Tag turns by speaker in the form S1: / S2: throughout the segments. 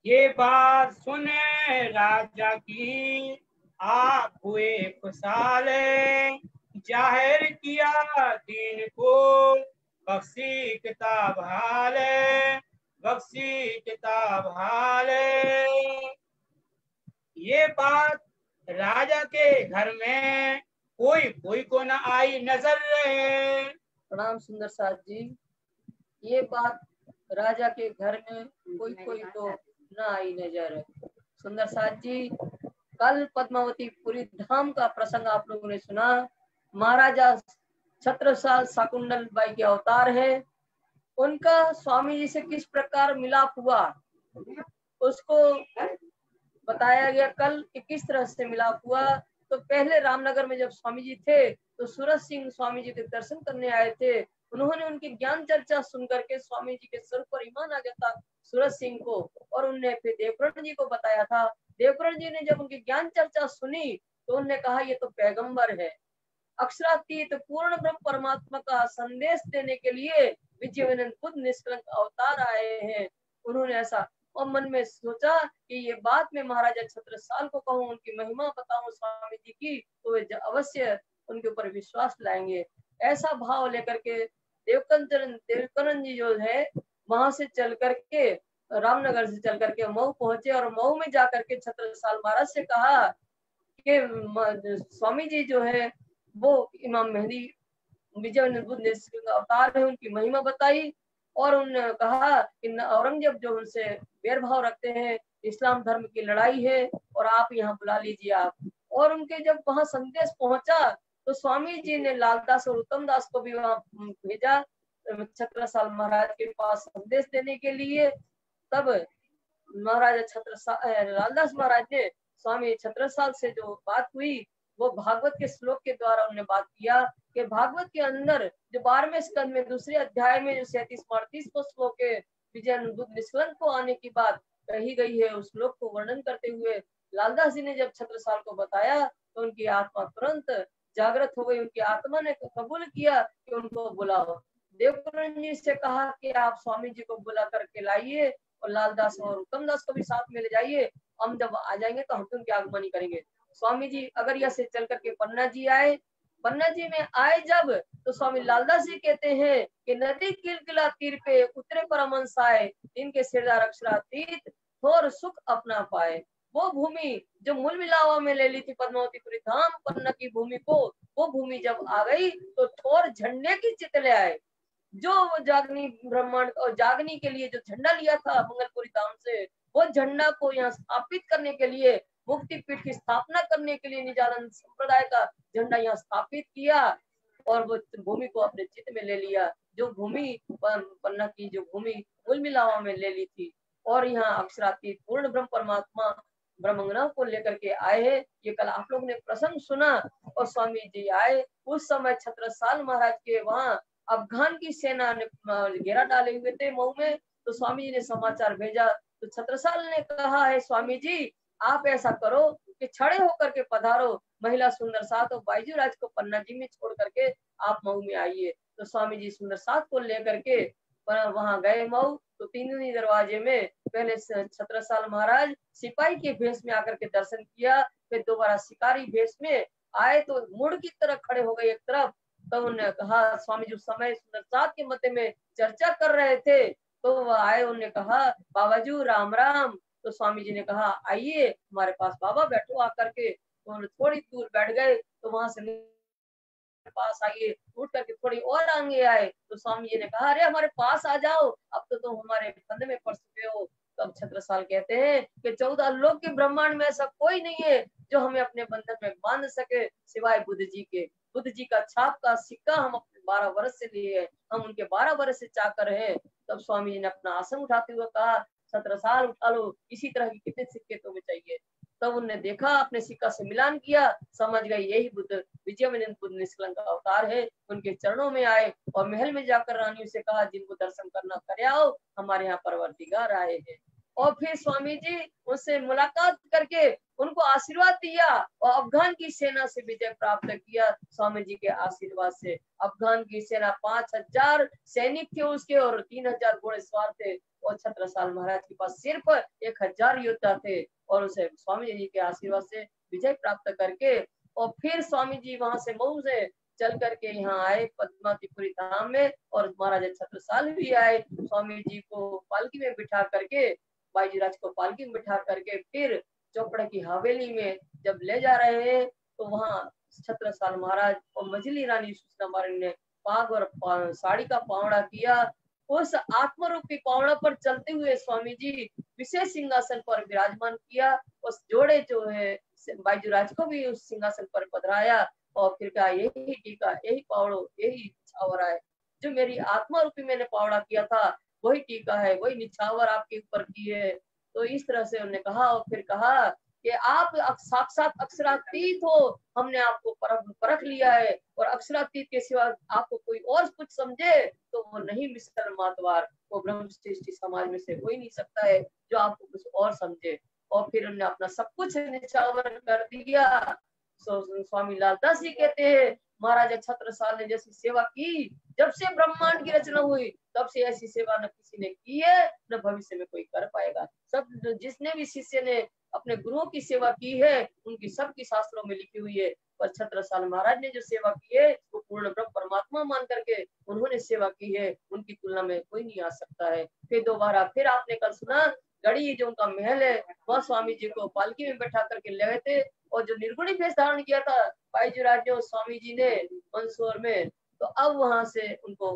S1: ये बात सुने राजा की आप हुए खुशहाल, जाहिर किया दीन को बख्शी किताब हाल, बख्शी किताब हाल। ये बात राजा के घर में कोई को न आई नजर।
S2: प्रणाम सुंदर साथ जी। ये बात राजा के घर में कोई तो न आई नजर। सुंदर साथ जी, कल पद्मावतीपुरी धाम का प्रसंग आप लोगों ने सुना। महाराजा छत्रसाल शाकुंतल बाई के अवतार है। उनका स्वामी जी से किस प्रकार मिलाप हुआ उसको बताया गया कल कि किस तरह से मिलाप हुआ। तो पहले रामनगर में जब स्वामी जी थे तो सूरज सिंह स्वामी जी के दर्शन करने आए थे। उन्होंने उनकी ज्ञान चर्चा सुन करके स्वामी जी के सर पर ईमान आ गया था सूरज सिंह को, और उनने फिर देवकरण जी को बताया था। देवकरण जी ने जब उनकी ज्ञान चर्चा सुनी तो उन्होंने कहा ये तो पैगंबर है, अक्षरातीत पूर्ण ब्रह्म परमात्मा का संदेश देने के लिए विजयवनंद बुद्ध निष्कलंक अवतार आए हैं। उन्होंने ऐसा और मन में सोचा कि ये बात मैं महाराजा छत्रसाल को कहूँ, उनकी महिमा बताऊं स्वामी जी की, तो वे अवश्य उनके ऊपर विश्वास लाएंगे। ऐसा भाव लेकर के देवकरण जी जो है वहां से चल करके रामनगर से चल करके मऊ पहुंचे, और मऊ में जाकर के छत्रसाल महाराज से कहा कि स्वामी जी जो है वो इमाम मेहदी विजय बुद्ध अवतार है, उनकी महिमा बताई। और उन्होंने कहा कि औरंगजेब जो उनसे बैर भाव रखते हैं, इस्लाम धर्म की लड़ाई है और आप यहाँ बुला लीजिए आप। और उनके जब वहां संदेश पहुंचा तो स्वामी जी ने लालदास और उत्तम दास को भी वहां भेजा छत्रसाल महाराज के पास संदेश देने के लिए। तब महाराजा छत्रसाल लालदास महाराज ने स्वामी छत्रसाल से जो बात हुई वो भागवत के श्लोक के द्वारा उन्होंने बात किया कि भागवत के अंदर जो 12वें स्कंद में दूसरे अध्याय में जो 37-38 श्लोक के विजय बुद्ध निष्कलंक को आने की बात कही गई है, उस श्लोक को वर्णन करते हुए लालदास जी ने जब छत्रसाल को बताया तो उनकी आत्मा तुरंत जागृत हो गई। उनकी आत्मा ने कबूल किया कि उनको बुलाओ। देवकरण जी से कहा कि आप स्वामी जी को बुला करके लाइए और लालदास और उत्तम दास को भी साथ में ले जाइए, हम जब आ जाएंगे तो हम उनकी आगमनी करेंगे। स्वामी जी अगरिया से चल करके पन्ना जी आए। पन्ना जी में आए जब तो स्वामी लालदास जी कहते हैं कि नदी किलकिला तीर पे उतरे परमहंस आए, इनके सिरदार अक्षरातीत थोर सुख अपना पाए। वो भूमि जो मूल मिलावा में ले ली थी पद्मावतीपुरी धाम पन्ना की भूमि को, वो भूमि जब आ गई तो थोर झंडे की चितले आए। जो जागनी ब्रह्मांड और जागनी के लिए जो झंडा लिया था मंगलपुरी धाम से, वो झंडा को यहाँ स्थापित करने के लिए, मुक्ति पीठ की स्थापना करने के लिए निजानंद संप्रदाय का झंडा यहाँ स्थापित किया और वो भूमि को अपने चित्त में ले लिया। जो भूमि पन्ना की जो भूमि मूल मिलावा में ले ली थी, और यहाँ अक्षरातीत पूर्ण ब्रह्म परमात्मा ब्रह्मंगना को लेकर के आए हैं। ये कल आप लोग ने प्रसंग सुना। और स्वामी जी आए उस समय छत्रसाल महाराज के वहां अफगान की सेना ने घेरा डाले हुए थे मऊ में। तो स्वामी जी ने समाचार भेजा तो छत्रसाल ने कहा है स्वामी जी आप ऐसा करो कि छड़े होकर के पधारो, महिला सुंदर साथ और बाईजू राज को पन्ना जी में छोड़ करके आप मऊ में आइए। तो स्वामी जी सुंदर साथ को लेकर के वहां गए मऊ। तो तीनों दरवाजे में पहले छत्रसाल महाराज सिपाही के भेष में आकर के दर्शन किया, फिर दोबारा शिकारी भेष में आए तो मुड़ की तरह खड़े हो गए एक तरफ। तो उन्होंने कहा स्वामी जी उस समय सुंदर साथ के मध्य में चर्चा कर रहे थे तो वह आए, उन्होंने कहा बाबाजू राम राम। तो स्वामी जी ने कहा आइए हमारे पास बाबा बैठो आकर के। तो थोड़ी दूर बैठ गए तो वहां से पास आइए, उठ करके थोड़ी और आगे आए तो स्वामी जी ने कहा अरे हमारे पास आ जाओ, अब तो तुम हमारे फंदे में पड़ चुके हो। तब छत्रसाल कहते हैं कि 14 लोक के ब्रह्मांड में ऐसा कोई नहीं है जो हमें अपने बंधन में बांध सके सिवाय बुद्ध जी के। बुद्ध जी का छाप का सिक्का हम अपने 12 वर्ष से लिए है, हम उनके 12 वर्ष से चाकर हैं। तब स्वामी जी ने अपना आसन उठाते हुए कहा छत्रसाल उठा लो, इसी तरह के कितने सिक्के तुम्हें चाहिए। तब उन्होंने देखा, अपने सिक्का से मिलान किया, समझ गए यही बुद्ध विजयवनंद बुद्ध निष्कलंक अवतार है। उनके चरणों में आए और महल में जाकर रानियों से कहा जिनको दर्शन करना कर आओ, हमारे यहाँ परवरदिगार आए हैं। और फिर स्वामी जी उनसे मुलाकात करके उनको आशीर्वाद दिया और अफगान की सेना से विजय प्राप्त किया। स्वामी जी के आशीर्वाद से अफगान की सेना 5000 सैनिक थे उसके और 3000 घोड़ेसवार थे और छत्रसाल महाराज के पास सिर्फ 1000 योद्धा थे और उसे स्वामी जी के आशीर्वाद से विजय प्राप्त करके और फिर स्वामी जी वहां से मऊ से चल करके यहाँ आए पद्मावतीपुरी धाम में और महाराजा छत्रसाल भी आए। स्वामी जी को पालकी में बिठा करके बाईजीराज को पालकी में बिठा करके फिर चौपड़ा की हवेली में जब ले जा रहे हैं तो वहाँ छत्रसाल महाराज और मझली रानी सुषमा महारानी ने पाग और साड़ी का पावड़ा किया। उस आत्मरूपी पावड़ा पर चलते हुए स्वामी जी विशेष सिंहासन पर विराजमान किया। उस जोड़े जो है बाईजीराज को भी उस सिंहासन पर पधराया और फिर कहा यही टीका यही पावड़ो यही निछावर है, जो मेरी आत्मा रूपी मैंने पावड़ा किया था वही टीका है वही निछावर आपके ऊपर की है। तो इस तरह से उन्होंने कहा और फिर कहा कि आप साक्षात अक्षरातीत हो, हमने आपको परख लिया है और अक्षरातीत के सिवा आपको कोई और कुछ समझे तो वो नहीं मिस्टर मातवार, वो ब्रह्म सृष्टि समाज में से कोई नहीं सकता है जो आपको कुछ और समझे। और फिर उन्होंने अपना सब कुछ निछावर कर दिया। स्वामी लालदास जी कहते हैं महाराजा छत्रसाल ने जैसी सेवा की जब से ब्रह्मांड की रचना हुई तब से ऐसी सेवा न किसी ने की है न भविष्य में कोई कर पाएगा। सब जिसने भी शिष्य ने अपने गुरुओं की सेवा की है उनकी सबकी शास्त्रों में लिखी हुई है। पर छत्रसाल महाराज ने जो सेवा की है वो पूर्ण ब्रह्म परमात्मा मान करके उन्होंने सेवा की है, उनकी तुलना में कोई नहीं आ सकता है। फिर दोबारा फिर आपने कल सुना गढ़ी जो उनका महल है वह स्वामी जी को पालकी में बैठा करके ले गए थे और जो निर्गुणी भेष धारण किया था बाईजीराज जो स्वामी जी ने मंदसौर में, तो अब वहां से उनको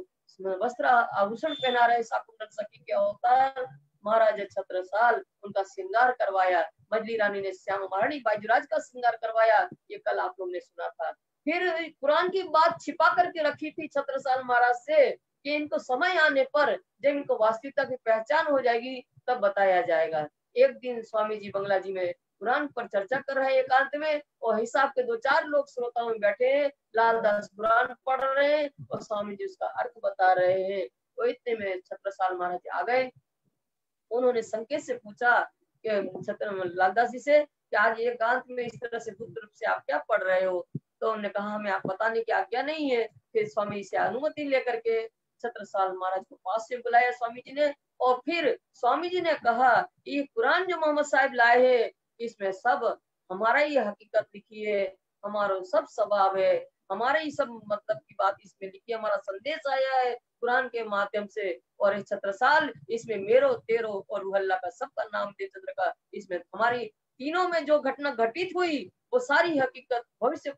S2: वस्त्र आभूषण पहना रहे शाकुंतल सखी के अवतार महाराजा छत्रसाल उनका श्रृंगार करवाया। मजली रानी ने श्याम महारानी बाईजीराज का श्रृंगार करवाया, ये कल आप लोग ने सुना था। फिर कुरान की बात छिपा करके रखी थी छत्रसाल महाराज से कि इनको समय आने पर जब इनको वास्तविकता की पहचान हो जाएगी तब बताया जाएगा। एक दिन स्वामी जी बंगला जी में कुरान पर चर्चा कर रहे हैं एकांत में और हिसाब के 2-4 लोग श्रोताओं में बैठे हैं, लालदास कुरान पढ़ रहे हैं और स्वामी जी उसका अर्थ बता रहे हैं। तो इतने में छत्रसाल महाराज आ गए। उन्होंने संकेत से पूछा कि लालदास जी से कि आज एकांत में इस तरह से गुप्त रूप से आप क्या पढ़ रहे हो। तो उन्होंने कहा हमें आप बताने की आज्ञा नहीं है। फिर स्वामी जी से अनुमति लेकर के छत्रसाल महाराज को पास से बुलाया स्वामी जी ने और फिर स्वामी जी ने कहा ये कुरान जो मोहम्मद साहब लाए हैं इसमें सब हमारा ही हकीकत लिखी है, हमारा सब स्वभाव है, हमारे ही सब मतलब की बात इसमें लिखी है, हमारा संदेश आया है कुरान के माध्यम से। और छत्रसाल इसमें मेरो तेरो और रूहल्ला का सबका नाम दे चंद्र का इसमें हमारी तीनों में जो घटना घटित हुई वो सारी हकीकत भविष्य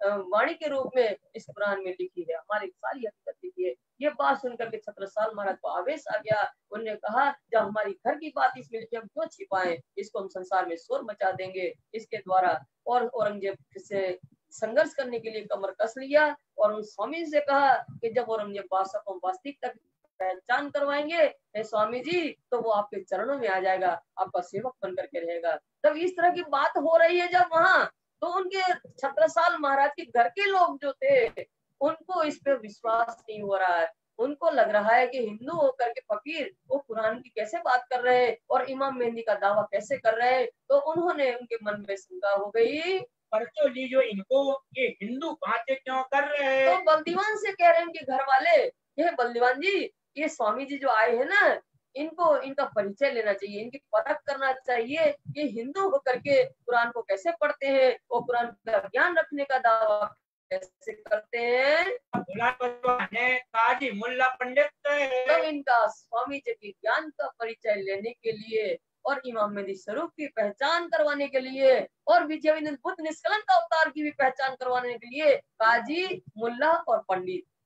S2: वाणी के रूप में इस कुरान में लिखी है, हमारी सारी हकीकत लिखी है। ये बात सुनकर के छत्रसाल महाराज को आवेश आ गया। उन्होंने कहा जब हमारी घर की बात इसमें लिखी हम क्यों छिपाएं, इसको हम संसार में शोर मचा देंगे इसके द्वारा। और औरंगजेब से संघर्ष करने के लिए कमर कस लिया और उन स्वामी से कहा कि जब औरंगजेब बादशाह को वास्तविकता पहचान करवाएंगे हे स्वामी जी तो वो आपके चरणों में आ जाएगा, आपका सेवक बन करके रहेगा। तब इस तरह की बात हो रही है जब वहां तो उनके छत्रसाल महाराज के घर के लोग जो थे उनको इस पे विश्वास नहीं हो रहा है। उनको लग रहा है कि हिंदू होकर के फकीर वो कुरान की कैसे बात कर रहे हैं और इमाम मेहंदी का दावा कैसे कर रहे हैं। तो उन्होंने उनके मन में शंका हो गई
S1: परचो ली जो इनको ये हिंदू बातें क्यों कर रहे हैं।
S2: तो बल्दीवान से कह रहे हैं कि घर वाले ये बल्दीवान जी ये स्वामी जी जो आए हैं ना इनको इनका परिचय लेना चाहिए, इनकी परख करना चाहिए कि हिंदू होकर के कुरान को कैसे पढ़ते हैं और कुरान का ज्ञान रखने का दावा कैसे करते हैं।
S1: काजी मुल्ला पंडित
S2: तब इनका स्वामी जी के ज्ञान का परिचय लेने के लिए और इमाम मेहदी स्वरूप की पहचान करवाने के लिए और विजय बुद्ध निष्कलंक अवतार की भी पहचान करवाने के लिए काजी मुल्ला और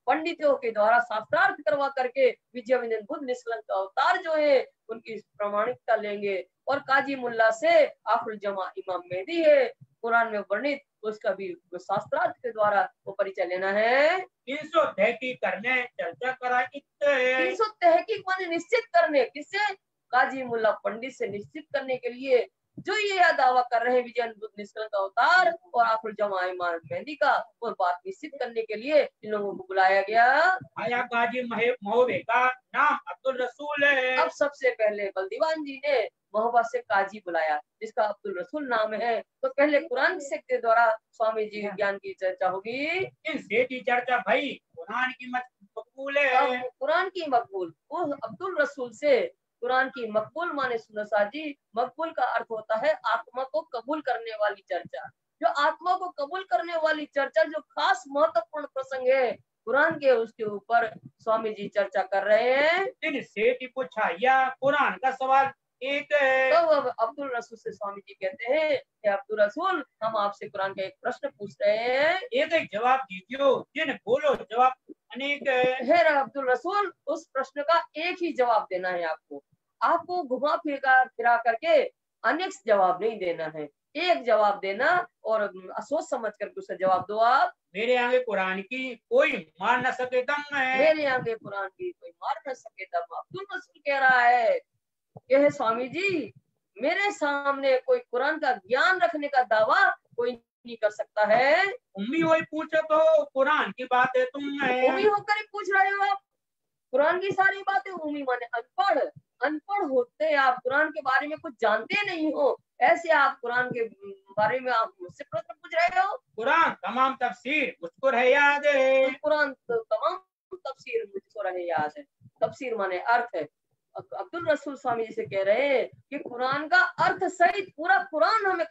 S2: पंडितों के द्वारा शास्त्रार्थ करवा करके विजय बुद्ध निष्कलंक अवतार जो है उनकी प्रमाणिकता लेंगे। और काजी मुल्ला से आखिर जमा इमाम मेहदी है कुरान में वर्णित उसका भी शास्त्रार्थ के द्वारा वो परिचय लेना है।
S1: 300 तहकीक करने चर्चा करा
S2: 300 तहकीक माने निश्चित करने किससे काजी मुल्ला पंडित से निश्चित करने के लिए जो ये दावा कर रहे हैं विजय बुद्ध निष्कलंक अवतार और आखिर जमा इमाम मेहंदी का वो बात निश्चित करने के लिए इन लोगों को बुलाया गया।
S1: आया काजी महोबे का नाम अब्दुल रसूल है।
S2: अब तब सबसे पहले बल्दीवान जी ने मोहब्बत से काजी बुलाया जिसका अब्दुल रसूल नाम है। तो पहले कुरान के द्वारा स्वामी जी ज्ञान की चर्चा होगी।
S1: इनसे की चर्चा भाई कुरान की मकबूल है।
S2: अब कुरान की मकबूल उस अब्दुल रसूल से कुरान की मकबूल माने सुंदर साहब जी, मकबूल का अर्थ होता है आत्मा को कबूल करने वाली चर्चा। जो आत्मा को कबूल करने वाली चर्चा जो खास महत्वपूर्ण प्रसंग है कुरान के, उसके ऊपर स्वामी जी चर्चा कर रहे हैं।
S1: इनसे की पूछा या कुरान का सवाल एक है।
S2: तो अब अब्दुल रसूल से स्वामी जी कहते हैं कि अब्दुल रसूल हम आपसे कुरान का एक प्रश्न पूछ रहे हैं,
S1: एक एक जवाब दीजिए, जिन बोलो जवाब अनेक है।
S2: हे अब्दुल रसूल उस प्रश्न का एक ही जवाब देना है आपको। आपको घुमा फिरा करके अनेक जवाब नहीं देना है, एक जवाब देना और सोच समझ करके उसे जवाब दो आप।
S1: मेरे आगे कुरान की कोई मार न सके दम है।
S2: मेरे आगे कुरान की कोई मार न सके दम। अब्दुल रसूल कह रहा है यह स्वामी जी मेरे सामने कोई कुरान का ज्ञान रखने का दावा कोई नहीं कर सकता है।
S1: उम्मी वही पूछो तो कुरान की बातें तुम
S2: उम्मी होकर ही पूछ रहे हो आप कुरान की सारी बातें। उम्मी माने अनपढ़, अनपढ़ होते आप कुरान के बारे में कुछ जानते नहीं हो, ऐसे आप कुरान के बारे में आप मुझसे प्रश्न पूछ रहे हो।
S1: कुरान तमाम तफसीर मुझको रहे याद है।
S2: कुरान तो तमाम तफसीर मुझको रहे याद है। तफसीर माने अर्थ है। अब्दुल रसूल स्वामी जी से कह रहे हैं कि कुरान का अर्थ सहित पूरा कुरान हमें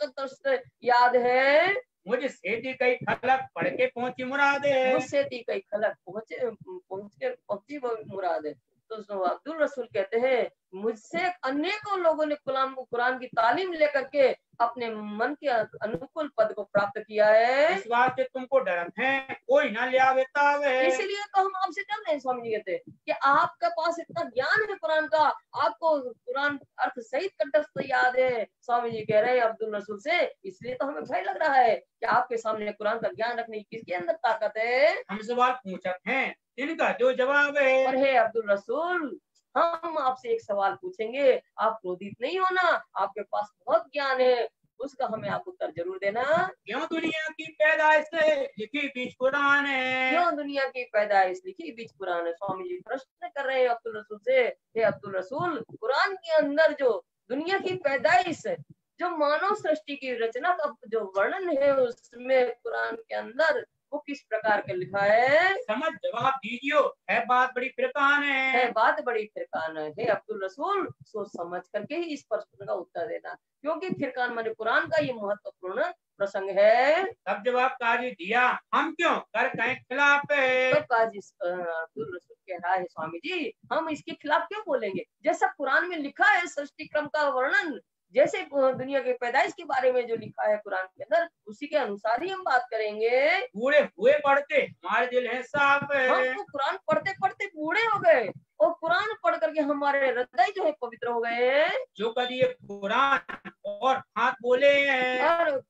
S2: याद है।
S1: मुझसे दी कई खलक पढ़ के पहुंची मुराद है।
S2: मुझसे दी कई खलक पहुंची मुराद है। तो अब्दुल रसूल कहते हैं मुझसे अनेकों लोगों ने कुरान की तालीम लेकर के अपने मन के अनुकूल पद को प्राप्त किया है।
S1: इस बात से तुमको डर है कोई ना ले आवे तावे।
S2: इसलिए तो हम आपसे डर रहे हैं स्वामी जी कहते हैं कि आपके पास इतना ज्ञान है कुरान का, आपको कुरान अर्थ सहित कंठस्थ याद है। स्वामी जी कह रहे हैं अब्दुल रसूल से इसलिए तो हमें भय लग रहा है कि आपके सामने कुरान का ज्ञान रखने की किसके अंदर ताकत है।
S1: हम सवाल पूछते हैं इनका जो जवाब है।
S2: पर हे अब्दुल रसूल हम आपसे एक सवाल पूछेंगे, आप क्रोधित नहीं होना, आपके पास बहुत ज्ञान है, उसका हमें आप उत्तर जरूर देना।
S1: क्यों दुनिया की पैदाइश से लिखी बीच कुरान है।
S2: क्यों दुनिया की पैदाइश लिखी बीच कुरान है। स्वामी जी प्रश्न कर रहे हैं अब्दुल रसूल से, हे अब्दुल रसूल कुरान के अंदर जो दुनिया की पैदाइश है, जो मानव सृष्टि की रचना का जो वर्णन है उसमें कुरान के अंदर वो किस प्रकार का लिखा है।
S1: समझ जवाब दीजिए, है बात बड़ी फिरकान है।
S2: बात बड़ी फिरकान है। हे अब्दुल रसूल सोच समझ करके ही इस प्रश्न का उत्तर देना, क्योंकि फिरकान माने कुरान का ये महत्वपूर्ण प्रसंग है।
S1: तब जवाब काजी दिया हम क्यों कर कहीं खिलाफ है।
S2: तो काजी अब्दुल रसूल कह रहा है स्वामी जी हम इसके खिलाफ क्यों बोलेंगे, जैसा कुरान में लिखा है सृष्टि क्रम का वर्णन, जैसे दुनिया के पैदाइश के बारे में जो लिखा है कुरान के अंदर उसी के अनुसार ही हम बात करेंगे।
S1: बूढ़े हुए पढ़ते हमारे दिल है साफ है।
S2: हम तो कुरान पढ़ते पढ़ते बूढ़े हो गए और कुरान पढ़ करके हमारे हृदय जो है पवित्र हो गए हैं।
S1: जो कभी ये कुरान और हाथ बोले हैं।
S2: और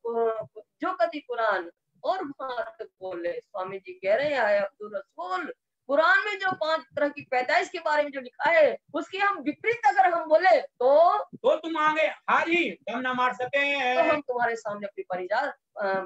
S2: जो कभी कुरान और हाथ बोले। स्वामी जी कह रहे हैं अब्दुल रसूल कुरान में जो 5 तरह की पैदाइश के बारे में जो लिखा है उसकी हम विपरीत अगर हम बोले तो
S1: तुम आगे हार ही दम न मार सके।
S2: तो हम तुम्हारे सामने अपनी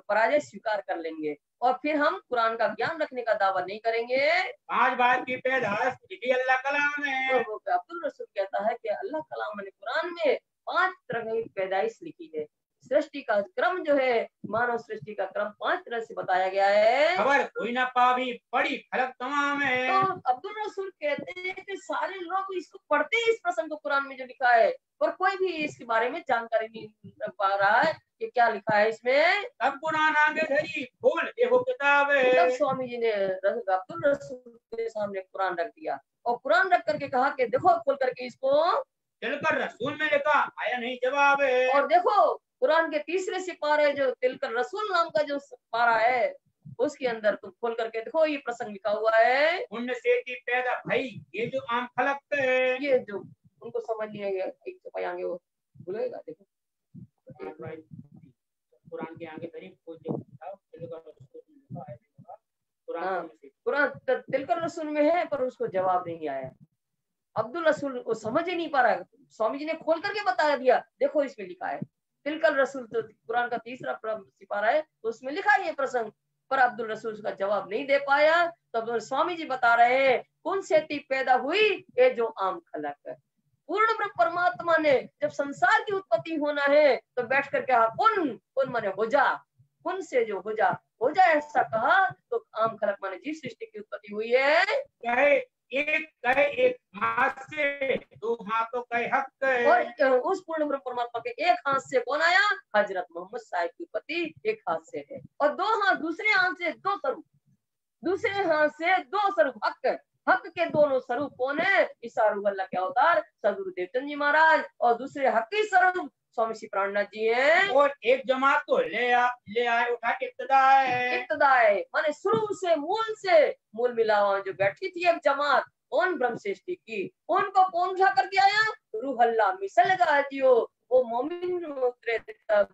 S2: पराजय स्वीकार कर लेंगे और फिर हम कुरान का ज्ञान रखने का दावा नहीं करेंगे।
S1: 5 बार की पैदाइश लिखी अल्लाह कलाम है।
S2: तो अब्दुल रसूल कहता है कि अल्लाह कलाम ने कुरान में 5 तरह की पैदाइश लिखी है। सृष्टि का क्रम जो है मानव सृष्टि का क्रम 5 तरह से बताया गया है।
S1: खबर कोई ना पावी पड़ी खलक तमाम है।
S2: तो अब्दुल रसूल कहते हैं कि सारे लोग इसको पढ़ते हैं इस प्रसंग को कुरान में जो लिखा है, पर कोई भी इसके बारे में जानकारी नहीं पा रहा है कि क्या लिखा है इसमें।
S1: तब कुरान आगे धरी खोल देखो किताब है।
S2: तब स्वामी जी ने अब्दुल रसूल के सामने कुरान रख दिया और कुरान रख करके कहा कि देखो खोल करके इसको।
S1: तिलकर रसूल में लिखा आया नहीं जवाब है।
S2: और देखो कुरान के तीसरे सिपारे जो तिलकर रसूल नाम का जो सिपारा है उसके अंदर तुम खोल करके देखो ये प्रसंग लिखा हुआ है।
S1: उनसे की पैदा भाई ये जो आम खलक है।
S2: ये जो उनको समझ नहीं आएगा एक तो आगे वो भूलेगा। देखो
S1: कुरान के आगे धरी खोल देखो
S2: कुरान तिलकर रसूल में है पर उसको जवाब नहीं आया। अब्दुल रसूल को समझ ही नहीं पा रहा। स्वामी जी ने खोल करके बता दिया देखो इसमें लिखा है। तिलकर रसूल तो कुरान का तीसरा सिपारा है उसमें लिखा है ये प्रसंग, पर अब्दुल रसूल उसका जवाब नहीं दे पाया। तब तो स्वामी जी बता रहे हैं कौन से पैदा हुई ये जो आम खलक है। माने जब संसार की उत्पत्ति होना है तो बैठ कर कहा कुन, कुन माने हो जा, कुन से जो हो जा ऐसा कहा तो आम खलक माने जीव सृष्टि की उत्पत्ति हुई है।
S1: कहे एक हाथ से दो हाथों का हक है।
S2: और उस पूर्ण ब्रह्म परमात्मा के एक हाथ से कौन आया? हजरत मोहम्मद साहिब की उत्पत्ति एक हाथ से है, और दो हाथ, दूसरे हाथ से दो स्वरूप, दूसरे हाथ से दो स्वरूप, हक के दोनों स्वरूप कौन है? ईसा रूह अल्लाह के अवतार सदगुरु देवचंद जी महाराज, और दूसरे हकी स्वरूप स्वामी श्री प्राणनाथ जी हैं।
S1: और एक जमात को ले आए उठा के इब्तदा
S2: है माने शुरू से मूल मिला हुआ जो बैठी थी एक जमात, कौन? ब्रह्म सृष्टि की। उनको कौन उठा करके आया? रूह अल्लाह मिसल गाजियो, वो मोमिन उतरे तब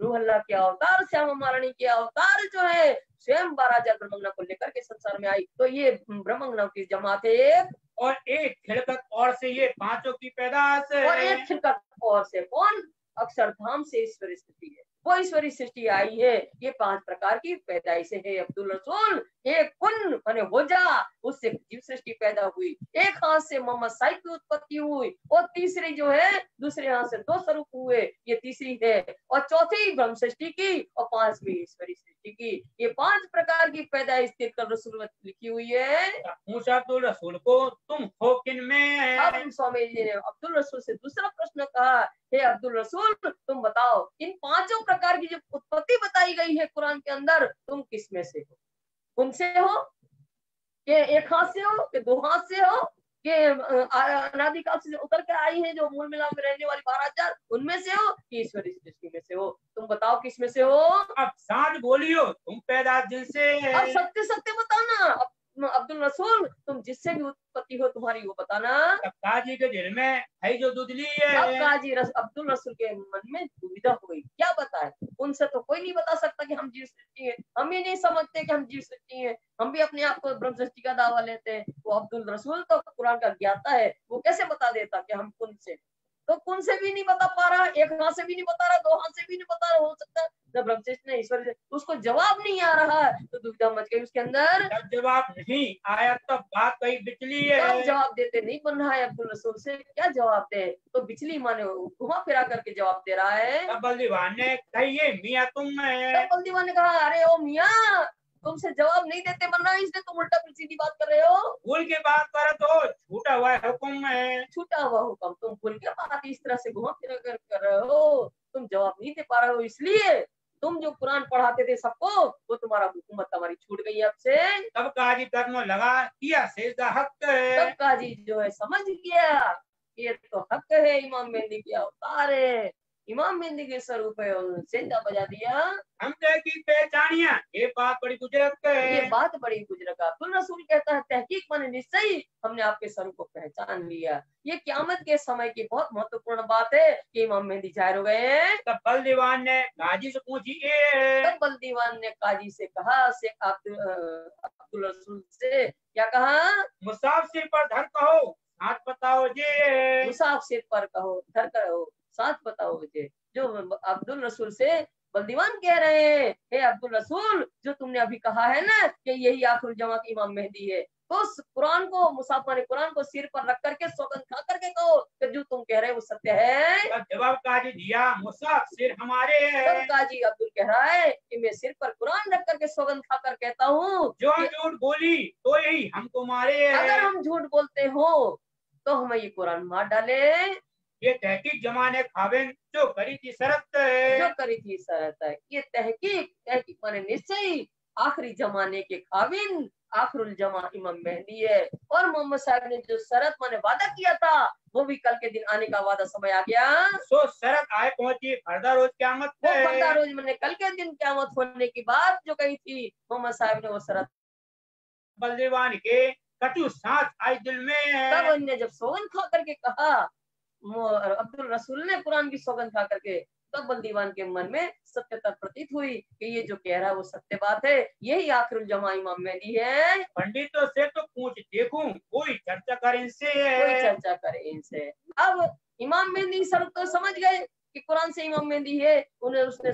S2: रूह अल्लाह के अवतार, श्यामा महारानी के अवतार जो है स्वयं 12,000 ब्रह्मंगना को लेकर के संसार में आई। तो ये ब्रह्मंगना की जमात है।
S1: और एक खिलकत और से ये पांचों की पैदाश है।
S2: और एक खिलकत और से कौन? अक्षरधाम से ईश्वरी सृष्टि है, वो ईश्वरी सृष्टि आई है। ये 5 प्रकार की पैदाइश है। अब्दुल रसूल एक कुन माने हो जा, उससे जीव सृष्टि पैदा हुई। एक हाथ से मोहम्मद साहिब की उत्पत्ति हुई, और तीसरी जो है दूसरे हाथ से दो स्वरूप हुए, ये तीसरी है। और चौथी ब्रह्म सृष्टि की, और 5वीं ईश्वरी सृष्टि की। ये 5 प्रकार की पैदाइश तिरकल रसूल में लिखी हुई है।
S1: मूसा अब्दुल रसूल को तुम हो किन में?
S2: अब स्वामी जी ने अब्दुल रसूल से दूसरा प्रश्न कहा, हे अब्दुल रसूल तुम बताओ, इन 5 प्रकार की जो उत्पत्ति बताई गई है कुरान के अंदर, तुम किस में से हो? उनसे हो कि एक हाथ से हो कि 2 हाथ से हो कि अनादिकाल से उतर के आई है जो मूल मिलाप में रहने वाली 12,000 उनमें से हो कि ईश्वरी सृष्टि में से हो? तुम बताओ किस में से हो?
S1: अब साथ बोलियो तुम पैदा जिनसे।
S2: अब सत्य सत्य बताना। अब्दुल रसूल तुम जिससे भी उत्पत्ति हो तुम्हारी वो बताना।
S1: अब काजी के दिल में है जो दुधली है।
S2: अब काजी अब्दुल रसूल के मन में दुविधा हुई, क्या बताए? उनसे तो कोई नहीं बता सकता कि हम जीव सृष्टि है, हम ही नहीं समझते कि हम जीव सृष्टि है, हम भी अपने आप को ब्रह्म सृष्टि का दावा लेते हैं। वो अब्दुल रसूल तो कुरान का ज्ञाता है, वो कैसे बता देता कि हम कुन से? तो कुन से भी नहीं बता पा रहा, एक हाथ से भी नहीं बता रहा, 2 हाथ से भी नहीं बता रहा। हो सकता है जब ब्रह्मचर्य ने ईश्वर से उसको जवाब नहीं आ रहा है तो दुविधा मच गई उसके अंदर।
S1: जब जवाब नहीं आया तब बात कहीं बिचली है।
S2: तब जवाब देते नहीं बन रहा है अब्दुल रसूल से, क्या जवाब दे? तो बिचली माने घुमा फिरा करके जवाब दे रहा है।
S1: तब बल्दीवान ने कहिए मियाँ तुम
S2: तब बल्दीवान ने कहा, अरे ओ मियाँ तुमसे जवाब नहीं देते बन रहा, इसलिए तुम उल्टा सीधी बात कर रहे हो।
S1: भूल के बात कर तो छूटा हुआ हुक्म है।
S2: छूटा हुआ हुक्म तुम भूल के बात इस तरह से घुमा फिरा कर रहे हो। तुम जवाब नहीं दे पा रहे हो, इसलिए तुम जो कुरान पढ़ाते थे सबको वो तुम्हारा हुकूमत तुम्हारी छूट गई अब से।
S1: तब काजी कदमों लगा किया सेजदा हक है।
S2: तब काजी जो है समझ गया ये तो हक है, इमाम मेहंदी की अवतार है, इमाम मेहंदी के स्वरूप है, सेजदा बजा दिया।
S1: हम की पहचानिया ये बात बड़ी गुजरत है।
S2: ये बात बड़ी गुजरत। अब्दुल रसूल कहता है तहकीक माने निश्चय हमने आपके स्वरूप को पहचान लिया। ये क़यामत के समय की बहुत महत्वपूर्ण बात है कि इमाम मेहंदी जाहिर हो गए हैं।
S1: तब बल्दीवान ने काजी से पूछी
S2: तब बल्दीवान ने काजी से कहा, से अब्दुल रसूल से क्या कहा?
S1: मुसाफ सिर पर धर कहो साथ बताओ जे।
S2: मुसाफ सिर पर कहो धर कहो साथ बताओ जे। जो अब्दुल रसूल से बल्दीवान कह रहे हैं, हे अब्दुल रसूल जो तुमने अभी कहा है ना कि यही आखिरुल जमा की इमाम मेहंदी है, तो कुरान को मुसाफा ने कुरान को सिर पर रख करके सौगंध खा करके कहो कि जो तुम कह रहे हो वो सत्य है।
S1: तब जवाब काजी दिया मुसाफ सिर हमारे है।
S2: तब काजी अब्दुल कह रहा है कि मैं सिर पर कुरान रख करके सौगंध खाकर कहता हूँ
S1: जो झूठ बोली तो यही हमको मारे है।
S2: अगर हम झूठ बोलते हो तो हमें ये कुरान मार डाले।
S1: ये तहकीक जमाने खाविन जो करी थी शरत है।
S2: जो करी थी शरत है। ये तहकीक माने निश्चय आखिरी जमाने के खाविन आखिरुल जमा इमाम मेहंदी है। और मोहम्मद साहब ने जो शरत माने वादा किया था वो भी कल के दिन आने का वादा समय आ गया।
S1: सो शरत आए पहुंची फरदा रोज क़यामत
S2: वो फरदा रोज मैंने कल के दिन क़यामत होने की बात जो कही थी मोहम्मद साहब ने वो शरत
S1: बल्दीवान के कटु सांस आई दिल में।
S2: तब उन्होंने जब सौगंध खा करके कहा, अब्दुल रसूल ने कुरान की सौगंध खा करके, तब बल्दीवान के मन में सत्यता प्रतीत हुई कि ये जो कह रहा है वो सत्य बात है, यही आखिरुल जमा इमाम मेहंदी है।
S1: पंडितों से तो पूछ देखूं कोई चर्चा करे इनसे।
S2: कोई चर्चा करे इनसे। अब इमाम मेहंदी सर तो समझ गए कि कुरान से इमाम मेहंदी है। उन्हें उसने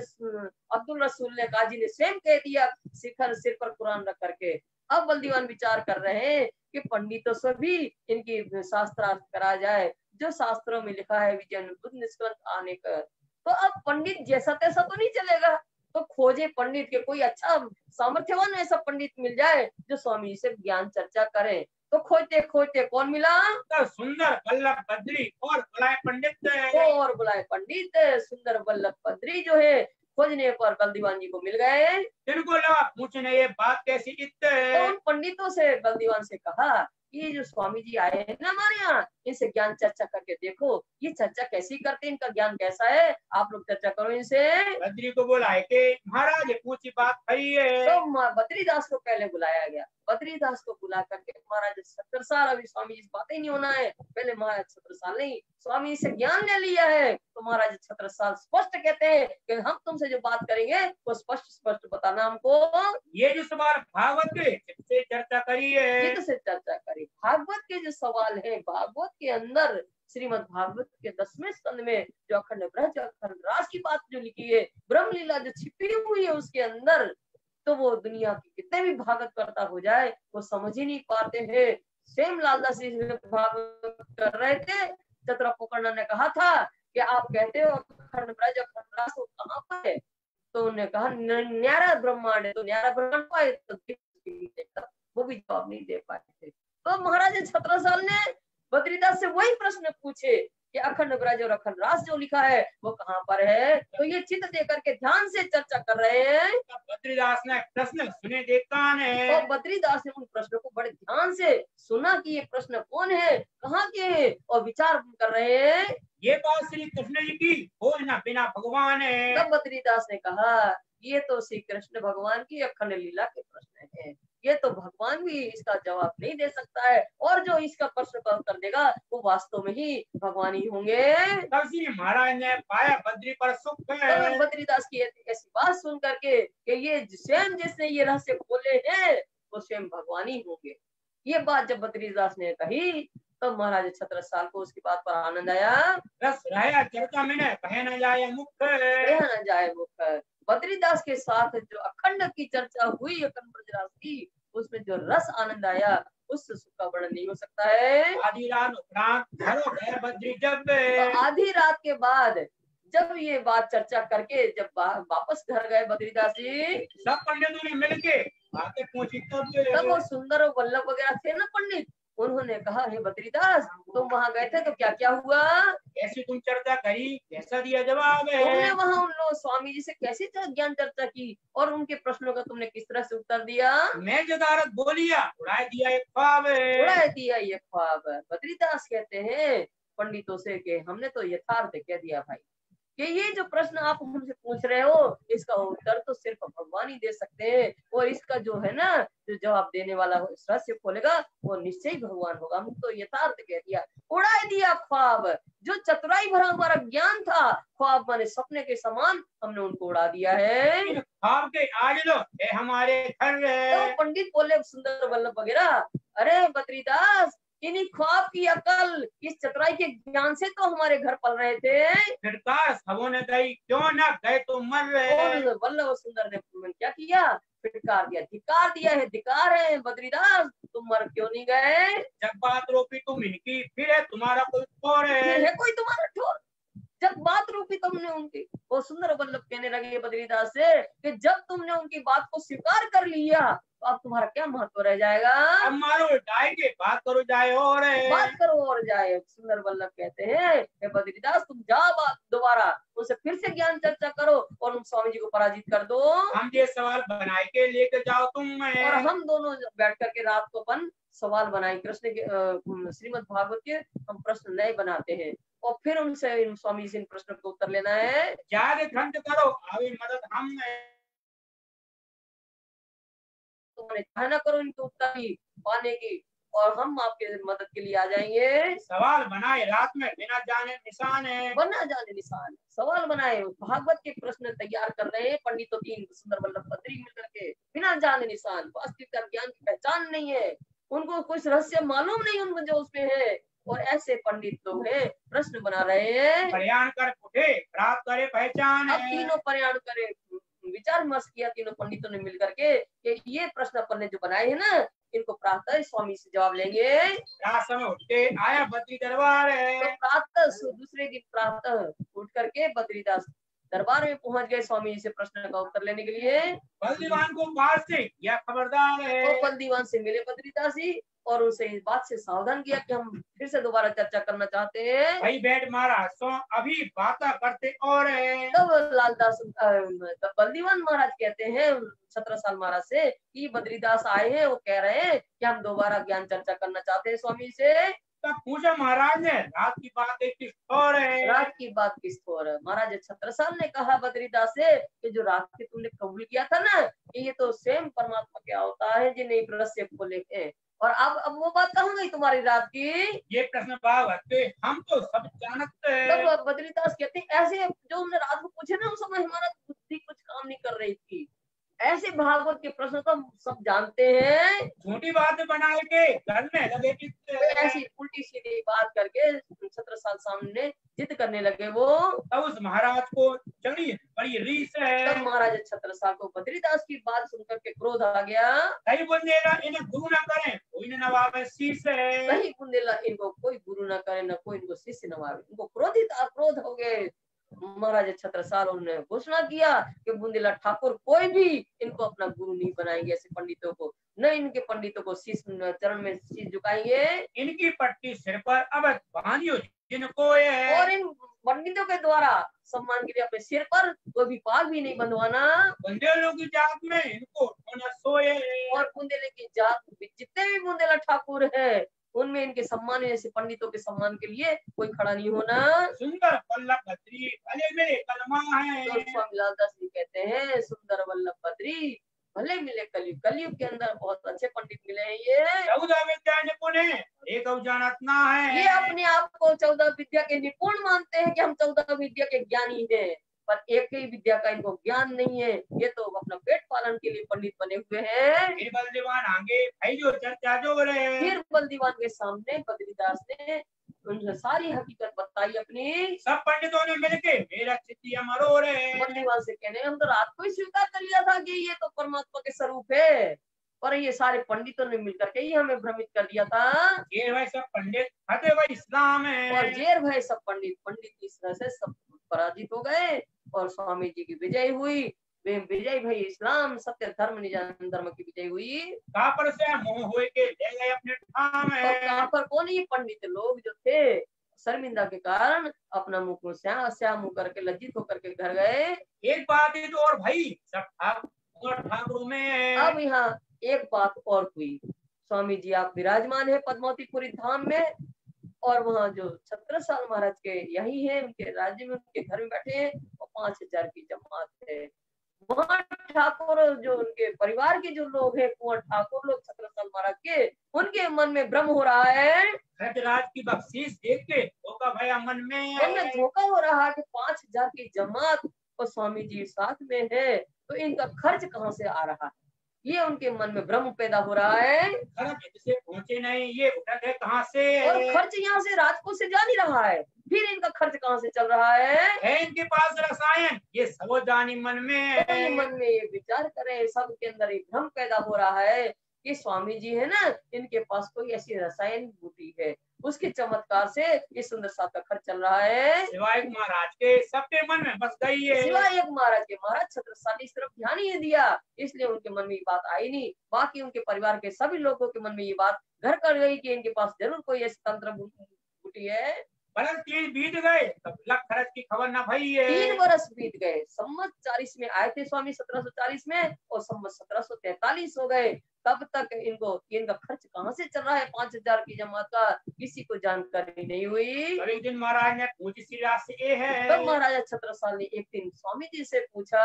S2: अब्दुल रसूल ने काजी ने स्वयं कह दिया शिखर सिर पर कुरान रख करके। अब बल्दीवान विचार कर रहे हैं कि पंडितों से भी इनकी शास्त्रार्थ करा जाए। जो शास्त्रों में लिखा है विजय बुद्ध निष्कलंक आने का। तो अब पंडित जैसा तैसा तो नहीं चलेगा, तो खोजे पंडित के कोई अच्छा सामर्थ्यवान ऐसा पंडित मिल जाए जो स्वामी जी से ज्ञान चर्चा करे। तो खोजते खोजते कौन मिला?
S1: तो सुंदर वल्लभ बद्री और बुलाए पंडित।
S2: और बुलाए पंडित सुंदर वल्लभ बद्री जो है खोजने पर बलदीवान जी को मिल गए।
S1: जिनको लगा पूछने ये बात कैसी इत।
S2: तो उन पंडितों से बलदीवान से कहा, ये जो स्वामी जी आए हैं ना हमारे यहाँ, इनसे ज्ञान चर्चा करके देखो, ये चर्चा कैसी करते हैं, इनका ज्ञान कैसा है, आप लोग चर्चा करो इनसे।
S1: बद्री को बोला है कि महाराज ये पूछी बात सही है।
S2: तो बद्रीदास को पहले बुलाया गया। बद्रीदास को बुला करके, महाराज 70 साल अभी स्वामी जी से बातें नहीं होना है, पहले महाराज 70 साल नहीं स्वामी से ज्ञान ले लिया है, तो महाराज 70 साल स्पष्ट कहते हैं कि हम तुमसे जो बात करेंगे वो स्पष्ट स्पष्ट बताना हमको।
S1: ये जो सवाल भागवत के से चर्चा करी है,
S2: ये तो से चर्चा करी। भागवत के जो सवाल है, भागवत के अंदर श्रीमद् भागवत के 10वें स्कंद में जो अखंड ब्रज अखंड रास की बात जो लिखी है, ब्रह्म लीला जो छिपी हुई है उसके अंदर, तो वो दुनिया के कितने भी भागवत करता हो जाए वो समझ ही नहीं पाते हैं। सेम लालदास जी भागवत कर रहे थे, चतुरा पोकरना ने कहा था कि आप कहते हो अखंड ब्रज अखंड रास वो कहाँ पर है, तो उन्होंने कहा न्यारा ब्रह्मांड है, तो न्यारा ब्रह्मांड पाए तो वो भी जवाब नहीं दे पाए थे। तो महाराज 17 साल ने बद्रीदास से वही प्रश्न पूछे कि अखंड ब्रज और अखंड रास जो लिखा है वो कहाँ पर है, तो ये चित्त दे करके ध्यान से चर्चा कर रहे हैं।
S1: बद्रीदास ने प्रश्न सुने देखा है,
S2: और बद्रीदास ने उन प्रश्नों को बड़े ध्यान से सुना कि ये प्रश्न कौन है, कहाँ के है, और विचार कर रहे हैं।
S1: ये बात श्री कृष्ण जी की खोजना बिना भगवान है।
S2: तब बद्रीदास ने कहा ये तो श्री कृष्ण भगवान की अखंड लीला के प्रश्न है, ये तो भगवान भी इसका जवाब नहीं दे सकता है, और जो इसका प्रश्न का उत्तर देगा वो वास्तव में ही भगवान ही होंगे।
S1: तब श्री महाराज ने पाया बद्री पर सुख है।
S2: तो बद्रीदास की ऐसी बात सुन करके कि ये स्वयं जिसने ये रहस्य खोले हैं वो स्वयं भगवान ही होंगे, ये बात जब बद्रीदास ने कही तो महाराज 17 साल को उसकी बात पर आनंद आया।
S1: रस रहा चर्चा में कह न जाए मुख,
S2: कह न जाए मुख। बद्रीदास के साथ जो अखंड की चर्चा हुई अखंड ब्रजराज की, उसमें जो रस आनंद आया उससे सुख का वर्णन नहीं हो सकता है।
S1: आधी रात उपरांत घरों गए बद्री जब,
S2: तो आधी रात के बाद जब ये बात चर्चा करके जब वापस घर गए बद्रीदास जी,
S1: सब पंडितों ने मिलके बातें पूछी
S2: तब वो सुंदर और वल्लभ वगैरह थे ना पंडित, उन्होंने कहा हे बद्रीदास तुम वहाँ गए थे तो क्या क्या हुआ,
S1: ऐसी तुम चर्चा करी, कैसा दिया जवाब है।
S2: तुमने वहाँ उन लोग स्वामी जी से कैसी ज्ञान चर्चा की और उनके प्रश्नों का तुमने किस तरह से उत्तर दिया।
S1: मैं जदारत बोलिया उड़ा दिया एक ख्वाब,
S2: उड़ा दिया ये ख्वाब। बद्रीदास कहते हैं पंडितों से कि हमने तो यथार्थ कह दिया भाई, कि ये जो प्रश्न आप हमसे पूछ रहे हो इसका उत्तर तो सिर्फ भगवान ही दे सकते हैं, और इसका जो है ना जो जवाब देने वाला रहस्य खोलेगा वो निश्चय ही भगवान होगा। हम तो यथार्थ कह दिया, उड़ा दिया ख्वाब, जो चतुराई भरा हमारा ज्ञान था, ख्वाब माने सपने के समान हमने उनको उड़ा दिया है।
S1: ख्वाब के आज लो ये हमारे घर,
S2: तो पंडित बोले सुंदर वल्लभ वगैरह, अरे बद्रीदास इन्हीं ख्वाब की अकल इस चतुराई के ज्ञान से तो हमारे घर पल रहे थे,
S1: फिर सबों ने गई क्यों ना गए तो मर रहे।
S2: वल्लभ सुंदर ने क्या किया, फिटकार दिया, धिकार है बद्रीदास तुम मर क्यों नहीं गए।
S1: जब बात रोपी तुम इनकी फिर है तुम्हारा कोई ठोर है,
S2: कोई तुम्हारा ठोर, जब बात रोपी तुमने उनकी। वो सुंदर वल्लभ कहने लगे बद्रीदास से कि जब तुमने उनकी बात को स्वीकार कर लिया तो अब तुम्हारा क्या महत्व रह जाएगा।
S1: अब मारो जाए के बात करो जाए और
S2: बात करो और जाए। सुंदर वल्लभ कहते हैं बद्रीदास तुम जाओ दोबारा उनसे फिर से ज्ञान चर्चा करो और उन स्वामी जी को पराजित कर दो।
S1: हम ये सवाल बनाए के लेके जाओ तुम,
S2: और हम दोनों बैठ करके रात को अपन सवाल बनाए कृष्ण के श्रीमद् भागवत के हम प्रश्न नए बनाते हैं और फिर उनसे इन स्वामी जी इन प्रश्नों को उत्तर लेना है।
S1: जागे खंड करो अभी मदद हम
S2: चाहे ना करो इनके उत्तर की पाने की और हम आपके मदद के लिए आ जाएंगे।
S1: सवाल बनाए रात में बिना जाने निशान है,
S2: बना जाने निशान सवाल बनाए भागवत के प्रश्न तैयार कर रहे हैं पंडितों तीन सुंदर वल्लभ बद्री मिलकर के, बिना जाने निशान वास्तविक ज्ञान की पहचान नहीं है, उनको कुछ रहस्य मालूम नहीं उनको जो उसमें है, और ऐसे पंडित लोग हैं प्रश्न बना रहे हैं।
S1: प्रयाण कर उठे प्राप्त करे पहचान,
S2: अब तीनों प्रयाण करे विचार विमर्श किया तीनों पंडितों ने मिलकर के कि ये प्रश्न अपन ने जो बनाए हैं ना इनको प्रातः स्वामी से जवाब लेंगे।
S1: समय उठते आया बद्री दरबार है,
S2: तो प्रातः दूसरे दिन प्रातः उठ करके बद्रीदास दरबार में पहुंच गए स्वामी जी से प्रश्न का उत्तर लेने के लिए।
S1: बलदीवान को पास से यह खबरदार है।
S2: तो बलदीवान से मिले बद्रीदास जी और उसे इस बात से सावधान किया कि हम फिर से दोबारा चर्चा करना चाहते हैं।
S1: भाई बैठ महाराज सो अभी बातें करते और है।
S2: तब लालदास तब बलदीवान महाराज कहते हैं 17 साल महाराज से कि बद्रीदास आए हैं, वो कह रहे हैं कि हम दोबारा ज्ञान चर्चा करना चाहते हैं स्वामी से।
S1: तब पूछा महाराज ने रात की बात किस और है।
S2: रात की बात किस और है। महाराज 17 ने कहा बद्रीदास से कि जो रात की तुमने कबूल किया था ना, ये तो सेम परमात्मा क्या होता है जिन्हें एक रस से खोले हैं। और अब वो बात कहाँ गई तुम्हारी रात की?
S1: ये प्रश्न भागवत हम तो सब जानते हैं।
S2: तब बद्रीदास कहते हैं ऐसे जो हमने रात को पूछे ना, उस समय हमारा बुद्धि कुछ काम नहीं कर रही थी। ऐसे भागवत के प्रश्न तो हम सब जानते हैं।
S1: झूठी बात बना के करने लगे
S2: ऐसी उल्टी सीधी बात करके 17 साल सामने जिद करने लगे वो।
S1: तब उस महाराज को चढ़ी बड़ी रीस है।
S2: तब महाराज 17 साल को बद्रीदास की बात सुनकर के क्रोध आ गया।
S1: कहीं बुंदेला इन्हें गुरु न करें कोई न नवाबे शीश है।
S2: कहीं बुंदेला इनको कोई गुरु न करे न कोई इनको शिष्य नवाबे। इनको क्रोध हो गए। महाराज 17 साल उन्होंने घोषणा किया कि बुंदेला ठाकुर कोई भी इनको अपना गुरु नहीं बनाएंगे। ऐसे पंडितों को न इनके पंडितों को शीश चरण में शीश झुकाएंगे।
S1: इनकी पट्टी सिर पर अब बांधियो जिनको
S2: और इन पंडितों के द्वारा सम्मान के लिए अपने सिर पर कोई भी पाग भी नहीं बंधवाना।
S1: बुंदेलों की जात में इनको होना सोए। और
S2: बुंदेले की जात जितने भी बुंदेला ठाकुर है उनमें इनके सम्मान ऐसे पंडितों के सम्मान के लिए कोई खड़ा नहीं होना।
S1: सुंदर वल्लभ बद्री भले मिले कलमा है।
S2: तो स्वामी लालदास जी कहते हैं सुंदर वल्लभ बद्री भले मिले कलयुग। कलयुग के अंदर बहुत अच्छे पंडित मिले हैं। ये
S1: 14 विद्या निपुण है एक जानतना है।
S2: ये अपने आप को 14 विद्या के निपुण मानते हैं कि हम 14 विद्या के ज्ञानी हैं, पर एक ही विद्या का इनको ज्ञान नहीं है। ये तो अपना पेट पालन के लिए पंडित बने हुए हैं।
S1: फिर बलदीवान आगे भाई जो चर्चा जो रहे। फिर
S2: बलदीवान के सामने बद्रीदास ने उनसे सारी हकीकत बताई अपनी।
S1: सब पंडितों ने मिलके मेरा चित्ती अमरो रे।
S2: बलदीवान से कहने हम तो रात को ही स्वीकार कर लिया था कि ये तो परमात्मा के स्वरूप है, पर ये सारे पंडितों ने मिलकर के ही हमें भ्रमित कर दिया था।
S1: जेर भाई सब पंडित हते भाई इस्लाम है। और
S2: जेर भाई सब पंडित इस तरह से सब पराजित हो गए और स्वामी जी की विजय हुई। वे विजय भाई इस्लाम सत्य धर्म निजान धर्म की विजय हुई।
S1: कापर से मोह हुए के ले गए अपने ठाम है।
S2: और कापर कौन? ये पंडित लोग जो थे शर्मिंदा के कारण अपना मुख को श्याम मुंह करके लज्जित होकर के घर गए।
S1: एक बात है तो और भाई सब ठाकुर में।
S2: अब यहाँ एक बात और हुई। स्वामी जी आप विराजमान है पद्मावतीपुरी धाम में और वहाँ जो 17 साल महाराज के यही है, उनके राज्य में उनके घर में बैठे हैं और 5000 की जमात है। वहाँ ठाकुर जो उनके परिवार के जो लोग हैं कुंवर ठाकुर लोग 17 साल महाराज के, उनके मन में भ्रम हो रहा है।
S1: राज की बख्शीश देख के धोखा भया मन में
S2: धोखा हो रहा है कि 5000 की जमात और स्वामी जी साथ में है, तो इनका खर्च कहाँ से आ रहा है, ये उनके मन में भ्रम पैदा हो रहा है।
S1: से पहुंचे नहीं, ये उठक है कहाँ से?
S2: और खर्च यहाँ से राजकोट से जा नहीं रहा है, फिर इनका खर्च कहाँ से चल रहा है
S1: इनके पास रसायन, ये सब जानी मन में
S2: तो मन में ये विचार करे, सबके अंदर एक भ्रम पैदा हो रहा है कि स्वामी जी है ना, इनके पास कोई ऐसी रसायन बूटी है, उसके चमत्कार से ये सुंदर साथ का खर्च चल रहा है।
S1: सिवाय महाराज के सबके मन में बस गई है।
S2: सिवाय एक महाराज के, महाराज 17 साल इस तरफ ध्यान ही नहीं दिया, इसलिए उनके मन में ये बात आई नहीं। बाकी उनके परिवार के सभी लोगों के मन में ये बात घर कर गई कि इनके पास जरूर कोई ऐसी तंत्र बूटी है।
S1: बरस 3 बीत गए तब लख खर्च की खबर न भई है।
S2: 3 बरस बीत गए। सम्मत 40 में आए थे स्वामी 1740 में और सम्मत 1743 हो गए, तब तक इनका खर्च कहाँ से चल रहा है 5000 की जमात का, किसी को जानकारी नहीं हुई।
S1: एक दिन महाराज ने पूछी सी राशि ये है।
S2: तब महाराजा 17 साल ने एक दिन स्वामी जी से पूछा,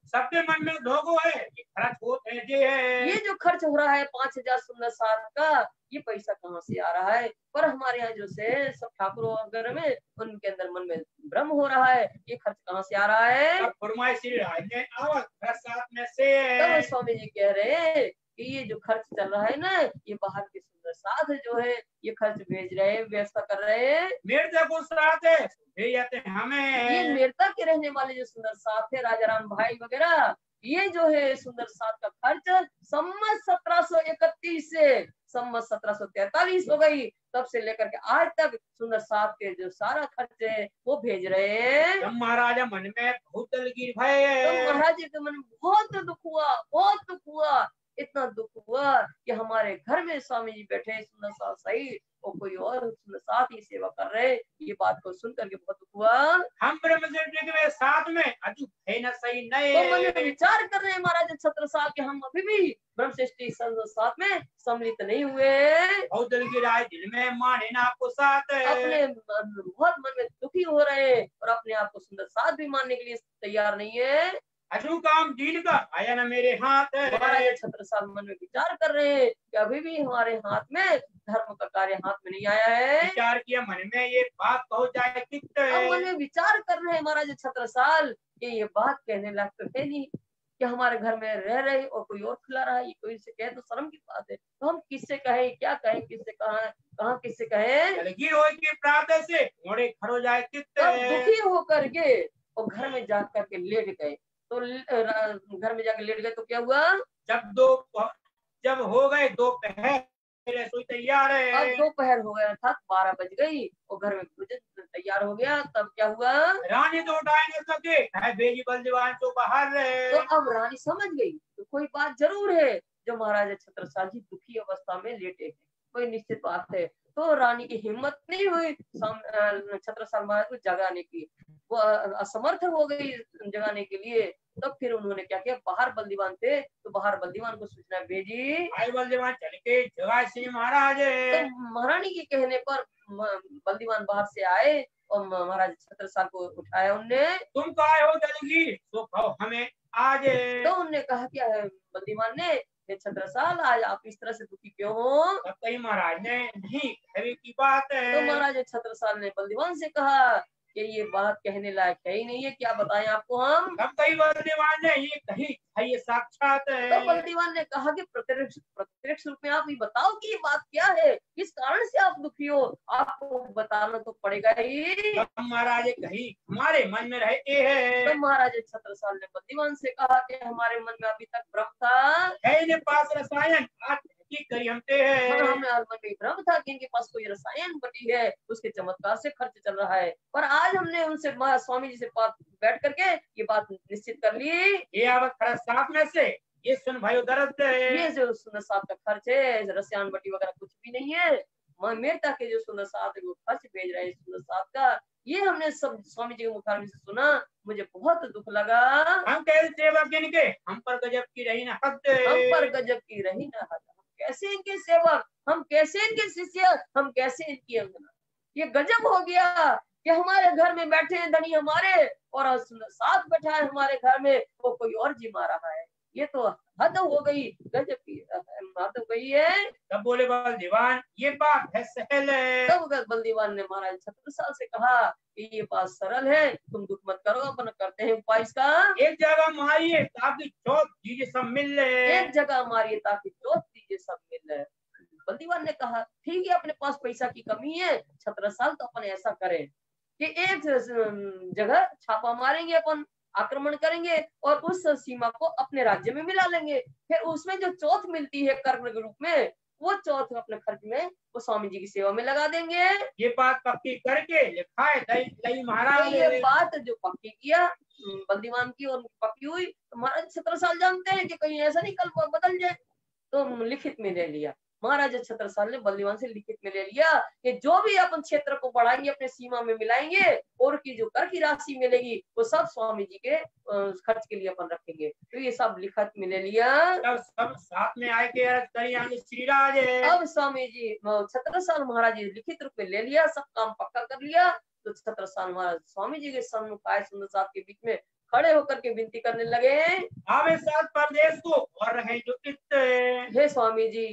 S1: सबके मन में धोखो है, ये खर्च होते है,
S2: ये जो खर्च हो रहा है 5000 सुंदर साल का, ये पैसा कहाँ से आ रहा है? पर हमारे यहाँ जो से सब ठाकुरों वगैरह में उनके अंदर मन में भ्रम हो रहा है, ये खर्च कहाँ से आ रहा है?
S1: फरमाए श्री राज ने आवाज साथ में से।
S2: तब स्वामी जी कह रहे कि ये जो खर्च चल रहा है ना, ये बाहर के सुंदर साथ जो है ये खर्च भेज रहे हैं, व्यवस्था कर रहे हैं।
S1: मेरता को साथ है हमें,
S2: ये मेरता के रहने वाले जो सुंदर साथ है, राजा राम भाई वगैरह, ये जो है सुंदर साथ का खर्च संवत 1731 से संवत 1743 हो गई, तब से लेकर के आज तक सुंदर साथ के जो सारा खर्च है वो भेज रहे हैं।
S1: तब महाराजा मन में बहुत दलगीर
S2: तो
S1: भय।
S2: महाराज जी के मन में बहुत दुख हुआ, बहुत दुख हुआ, इतना दुख हुआ कि हमारे घर में स्वामी जी बैठे हैं सुंदर साथ सही और कोई और सुंदर साथ ही सेवा कर रहे। ये बात को सुन करके बहुत दुख हुआ।
S1: हम ब्रह्मचर्य के साथ में अजू है न सही
S2: तो मन में
S1: नए।
S2: विचार कर रहे हैं महाराज छत्रसाल के हम अभी भी ब्रह्मश्रेष्ठी साथ में सम्मिलित नहीं हुए।
S1: बहुत दलगीर आए दिल में माने ना आपको साथ।
S2: अपने बहुत मन में दुखी हो रहे हैं और अपने आप को सुंदर साथ भी मानने के लिए तैयार नहीं है।
S1: अजू काम दीन का आया ना मेरे हाथ।
S2: महाराज छत्रसाल मन में विचार कर रहे हैं कि अभी भी हमारे हाथ में धर्म का कार्य हाथ में नहीं आया है।
S1: विचार किया मन में ये बात पहुंच जाए चित्त।
S2: अब मन में विचार कर रहे हैं महाराज छत्रसाल कि ये बात कहने लायक तो है नहीं कि हमारे घर में रह रहे और कोई और खिला रहा है, कोई से कहे तो शर्म की बात है। तो हम किससे कहें, क्या कहें, किससे कहाँ किससे कहें।
S1: दलगीर हो के प्रातः से मोड़े खड़ो जाए चित्त।
S2: तब दुखी होकर के और घर में जा करके लेट गए। तो घर में जाकर लेट गए तो क्या हुआ,
S1: जब हो गए दोपहर रसोई तैयार है।
S2: अब दोपहर हो गया था, 12 बज गई और घर में भोजन तैयार हो गया। तब क्या हुआ,
S1: रानी तो उठाए न सके है बेजी बलदेवान तो बाहर रहे।
S2: तो अब रानी समझ गई तो कोई बात जरूर है जो महाराजा छत्रसाल जी दुखी अवस्था में लेटे हैं, कोई निश्चित बात है। तो रानी की हिम्मत नहीं हुई छत्रसाल महाराज को जगाने की, वो असमर्थ हो गई जगाने के लिए। तब फिर उन्होंने क्या किया, बाहर बल्दीवान थे तो बाहर बल्दीवान को सूचना भेजी।
S1: आई बलदेवान चल के जगा सिंह महाराज।
S2: तो महारानी के कहने पर बल्दीवान बाहर से आए और महाराज छत्रसाल को उठाया उनने।
S1: तुम कहा हो दलगीर तो कहो हमें आज।
S2: तो उनने कहा क्या है बल्दीवान ने, छत्रसाल आज आप इस तरह से दुखी क्यों हो।
S1: तब कही महाराज ने नहीं कहने की बात है।
S2: तो महाराज छत्रसाल ने बल्दीवान से कहा कि ये बात कहने लायक है ही नहीं है, क्या बताएं आपको हम।
S1: तब कही बलदेवान ने ये कही है ये साक्षात
S2: तो
S1: है।
S2: बल्दीवान ने कहा कि प्रत्यक्ष रूप में आप ये बताओ कि ये बात क्या है, किस कारण से आप दुखी हो, आपको बताना तो पड़ेगा ही।
S1: तब महाराज कही हमारे मन में रहे ये है।
S2: तो महाराज छत्रसाल ने बल्दीवान से कहा कि हमारे मन में अभी तक भ्रम था,
S1: है इन्हें पास रसायन आज की करी हमते है।
S2: हमें मन में भ्रम था कि इनके पास कोई रसायन बटी है, उसके चमत्कार से खर्च चल रहा है। पर आज हमने उनसे स्वामी जी से बैठ करके ये बात निश्चित कर ली।
S1: ये आवत खरा साथ में से ये सुन भाई दर्द
S2: ये जो सुंदर साथ का खर्च है, रसायन बटी वगैरह कुछ भी नहीं है। मेरता के जो सुंदर साथ है वो खर्च भेज रहे हैं सुंदर साथ का, ये हमने सब स्वामी जी के मुखारबिन से सुना, मुझे बहुत दुख लगा।
S1: हम कैसे सेवक इनके हम पर गजब की रही ना हद।
S2: हम पर गजब की रही ना हद, हम कैसे इनके सेवक, हम कैसे इनके शिष्य, हम कैसे इनकी अंगना। ये गजब हो गया कि हमारे घर में बैठे हैं धनी हमारे और सुंदर साथ बैठा है हमारे घर में, वो कोई और जिमा रहा है। ये तो हद हो गई, गजब की बात हो गई है।
S1: तब बोले बलदेवान ये बात है सहल है।
S2: तब बलदीवान ने महाराज छत्रसाल से कहा कि ये बात सरल है, तुम दुख मत करो, अपन करते हैं उपाय इसका।
S1: एक जगह मारिए ताकि चौथ चीजें सब मिल ले।
S2: एक जगह मारिए ताकि चौथ चीजें सब मिल ले। बलदीवान ने कहा ठीक है, अपने पास पैसा की कमी है छत्रसाल, तो अपन ऐसा करें कि एक जगह छापा मारेंगे, अपन आक्रमण करेंगे और उस सीमा को अपने राज्य में मिला लेंगे। फिर उसमें जो चौथ मिलती है कर्म के रूप में, वो चौथ अपने खर्च में वो स्वामी जी की सेवा में लगा देंगे।
S1: ये बात पक्की करके लिखा है दई महाराज।
S2: तो ये बात जो पक्की किया बलदीवान की और पक्की हुई, तो महाराज छत्रसाल जानते हैं कि कहीं ऐसा नहीं कल बदल जाए, तो लिखित में ले लिया। महाराजा छत्रसाल ने बलदीवान से लिखित में ले लिया कि जो भी अपन क्षेत्र को बढ़ाएंगे, अपने सीमा में मिलाएंगे, और की जो कर की राशि मिलेगी वो सब स्वामी जी के खर्च के लिए अपन रखेंगे। तो ये सब लिखित में ले लिया।
S1: तब सब साथ में आए के अर्ज करी श्रीराज।
S2: अब स्वामी जी छत्रसाल महाराज जी लिखित रूप में ले लिया, सब काम पक्का कर लिया। तो छत्रसाल महाराज स्वामी जी के सम्मुख आए, सुंदर साथ के बीच में खड़े होकर के विनती करने लगे,
S1: आवे साथ परदेश को और रहे जो चित्त।
S2: हे स्वामी जी,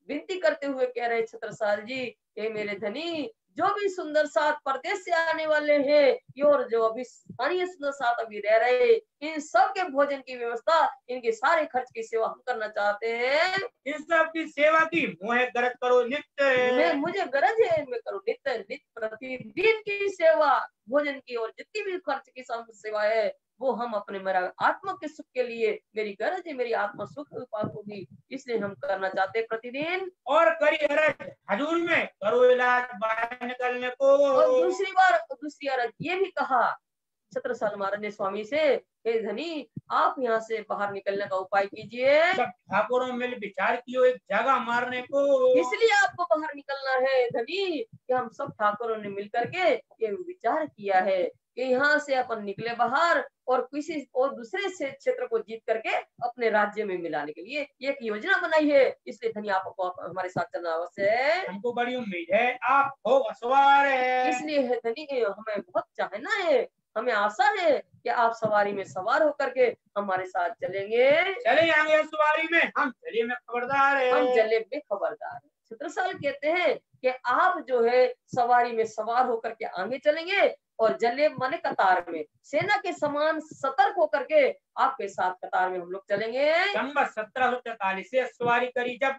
S2: विनती करते हुए कह रहे छत्रसाल जी, हे मेरे धनी, जो भी सुंदर साथ परदेश से आने वाले हैं और जो अभी स्थानीय सुंदर साथ अभी रह रहे, इन सब के भोजन की व्यवस्था, इनके सारे खर्च की सेवा हम करना चाहते हैं।
S1: इन सब की सेवा की मोहे गरज करो नित्य।
S2: मुझे गरज है, मैं करूँ नित्य प्रतिदिन की सेवा, भोजन की और जितनी भी खर्च की सेवा है वो हम अपने मेरा आत्मा के सुख के लिए, मेरी गरज है मेरी आत्मा सुख पाक होगी, इसलिए हम करना चाहते हैं प्रतिदिन।
S1: और करी अरज हजूर में करो इलाज बाहर निकलने को।
S2: और दूसरी अरज ये भी कहा छत्रसाल महाराज ने स्वामी से, हे धनी आप यहाँ से बाहर निकलने का उपाय कीजिए।
S1: सब ठाकुरों मिल विचार कियो एक जगह मारने को।
S2: इसलिए आपको बाहर निकलना है धनी कि हम सब ठाकुरों ने मिलकर के ये विचार किया है कि यहाँ से अपन निकले बाहर और किसी और दूसरे से क्षेत्र को जीत करके अपने राज्य में मिलाने के लिए एक योजना बनाई है। इसलिए धनी आपको हमारे साथ चलना अवश्य है।
S1: हमको बड़ी उम्मीद है आप हो सवार है।
S2: इसलिए है धनी हमें बहुत चाहना है, हमें आशा है कि आप सवारी में सवार होकर के हमारे साथ चलेंगे।
S1: चले जाएंगे सवारी में, हम चलिए में खबरदार है।
S2: हम चले में खबरदार है। छत्रसाल कहते हैं कि आप जो है सवारी में सवार होकर के आगे चलेंगे और जले माने कतार में सेना के समान सतर्क होकर के आपके साथ कतार में हम लोग चलेंगे।
S1: संवत 1743 से सवारी करी जब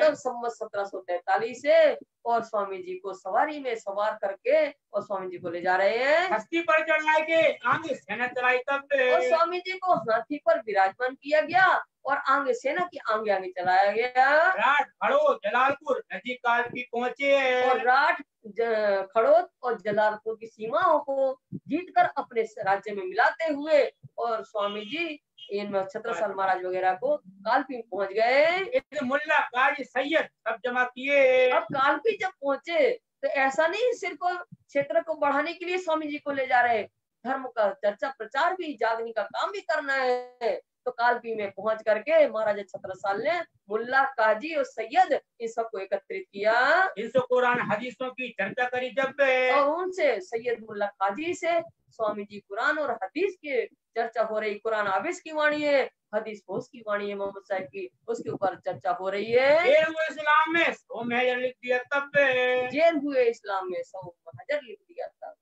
S2: तब संवत 1743 से और स्वामी जी को सवारी में सवार करके और स्वामी जी को ले जा रहे हैं।
S1: हस्ती पर चढ़ाए के आगे सेना चलाई तब
S2: और स्वामी जी को हाथी पर विराजमान किया गया और आगे सेना की आगे आगे चलाया गया।
S1: राठ खड़ो जलालपुर नजीक काल की पहुंचे
S2: और राठ खड़ोत और जलालपुर की सीमाओं को जीतकर अपने राज्य में मिलाते हुए और स्वामी जी इन छत्रसाल महाराज वगैरह को कालपी पहुंच गए।
S1: मुल्ला काजी सैयद सब जमा किए।
S2: अब कालपी जब पहुंचे तो ऐसा नहीं सिर्फ क्षेत्र को बढ़ाने के लिए स्वामी जी को ले जा रहे, धर्म का चर्चा प्रचार भी जागने का काम भी करना है। तो कालपी में पहुंच करके महाराजा छत्रसाल ने मुल्ला काजी और सैयद इन सबको एकत्रित किया।
S1: इनसे कुरान हदीसों की चर्चा करी जब
S2: और उनसे सैयद मुल्ला काजी से स्वामी जी कुरान और हदीस की चर्चा हो रही। कुरान हाफिज की वाणी है, हदीस फोस की वाणी है मोहम्मद साहब की, उसके ऊपर चर्चा हो रही है।
S1: इस्लाम में 100 महजर लिख दिया तब
S2: जेल हुए इस्लाम में 100 महजर लिख दिया तब।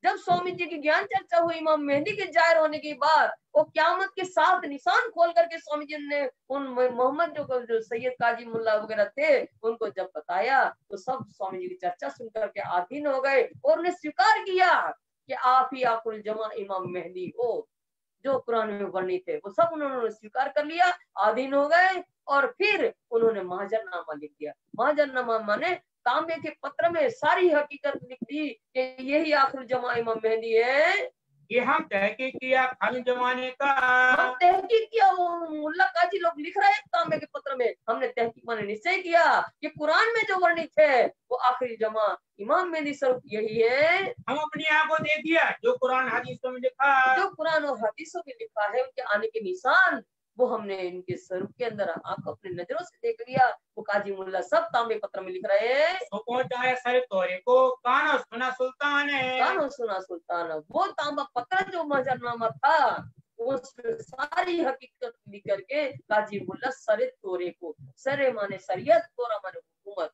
S2: जब स्वामी जी की ज्ञान चर्चा हुई इमाम मेहदी के जाहिर होने के बाद वो क्यामत के 7 निशान खोल करके स्वामी जी ने उन मोहम्मद जो सैयद काजी मुल्ला वगैरह थे उनको जब बताया तो सब स्वामी जी की चर्चा सुन करके आधीन हो गए और उन्हें स्वीकार किया कि आप ही आखिरुल जमा इमाम मेहदी हो। जो कुरान में वर्णित है वो सब उन्होंने स्वीकार कर लिया, आधीन हो गए और फिर उन्होंने महाजरनामा लिख दिया। महाजरनामा माने तांबे के पत्र में सारी हकीकत लिख दी कि यही आखिर जमा इमाम मेहदी है।
S1: ये हम तहकीक किया खाली जमाने का,
S2: हम तहकीक किया। वो मुल्ला काजी लोग लिख रहे हैं तांबे के पत्र में, हमने तहकीक माने निश्चय किया कि कुरान में जो वर्णित है वो आखिरी जमा इमाम मेहदी स्वरूप यही है।
S1: हम अपनी आंखों देख दिया जो कुरान हदीसों में लिखा,
S2: जो कुरान और हदीसों में लिखा है उनके आने के निशान वो हमने इनके स्वरूप के अंदर आंख अपनी नजरों से देख लिया। वो काजी मुल्ला सब तांबे पत्र में लिख रहे हैं।
S1: तो पहुंचाया सर तोरे को कानो सुना सुल्तान है,
S2: कानो सुना सुल्तान। वो तांबा पत्र जो महाजरनामा था उसमें सारी हकीकत लिख करके काजी मुल्ला सरे तोरे को, सरे माने शरीयत, तोरा माने हुकूमत,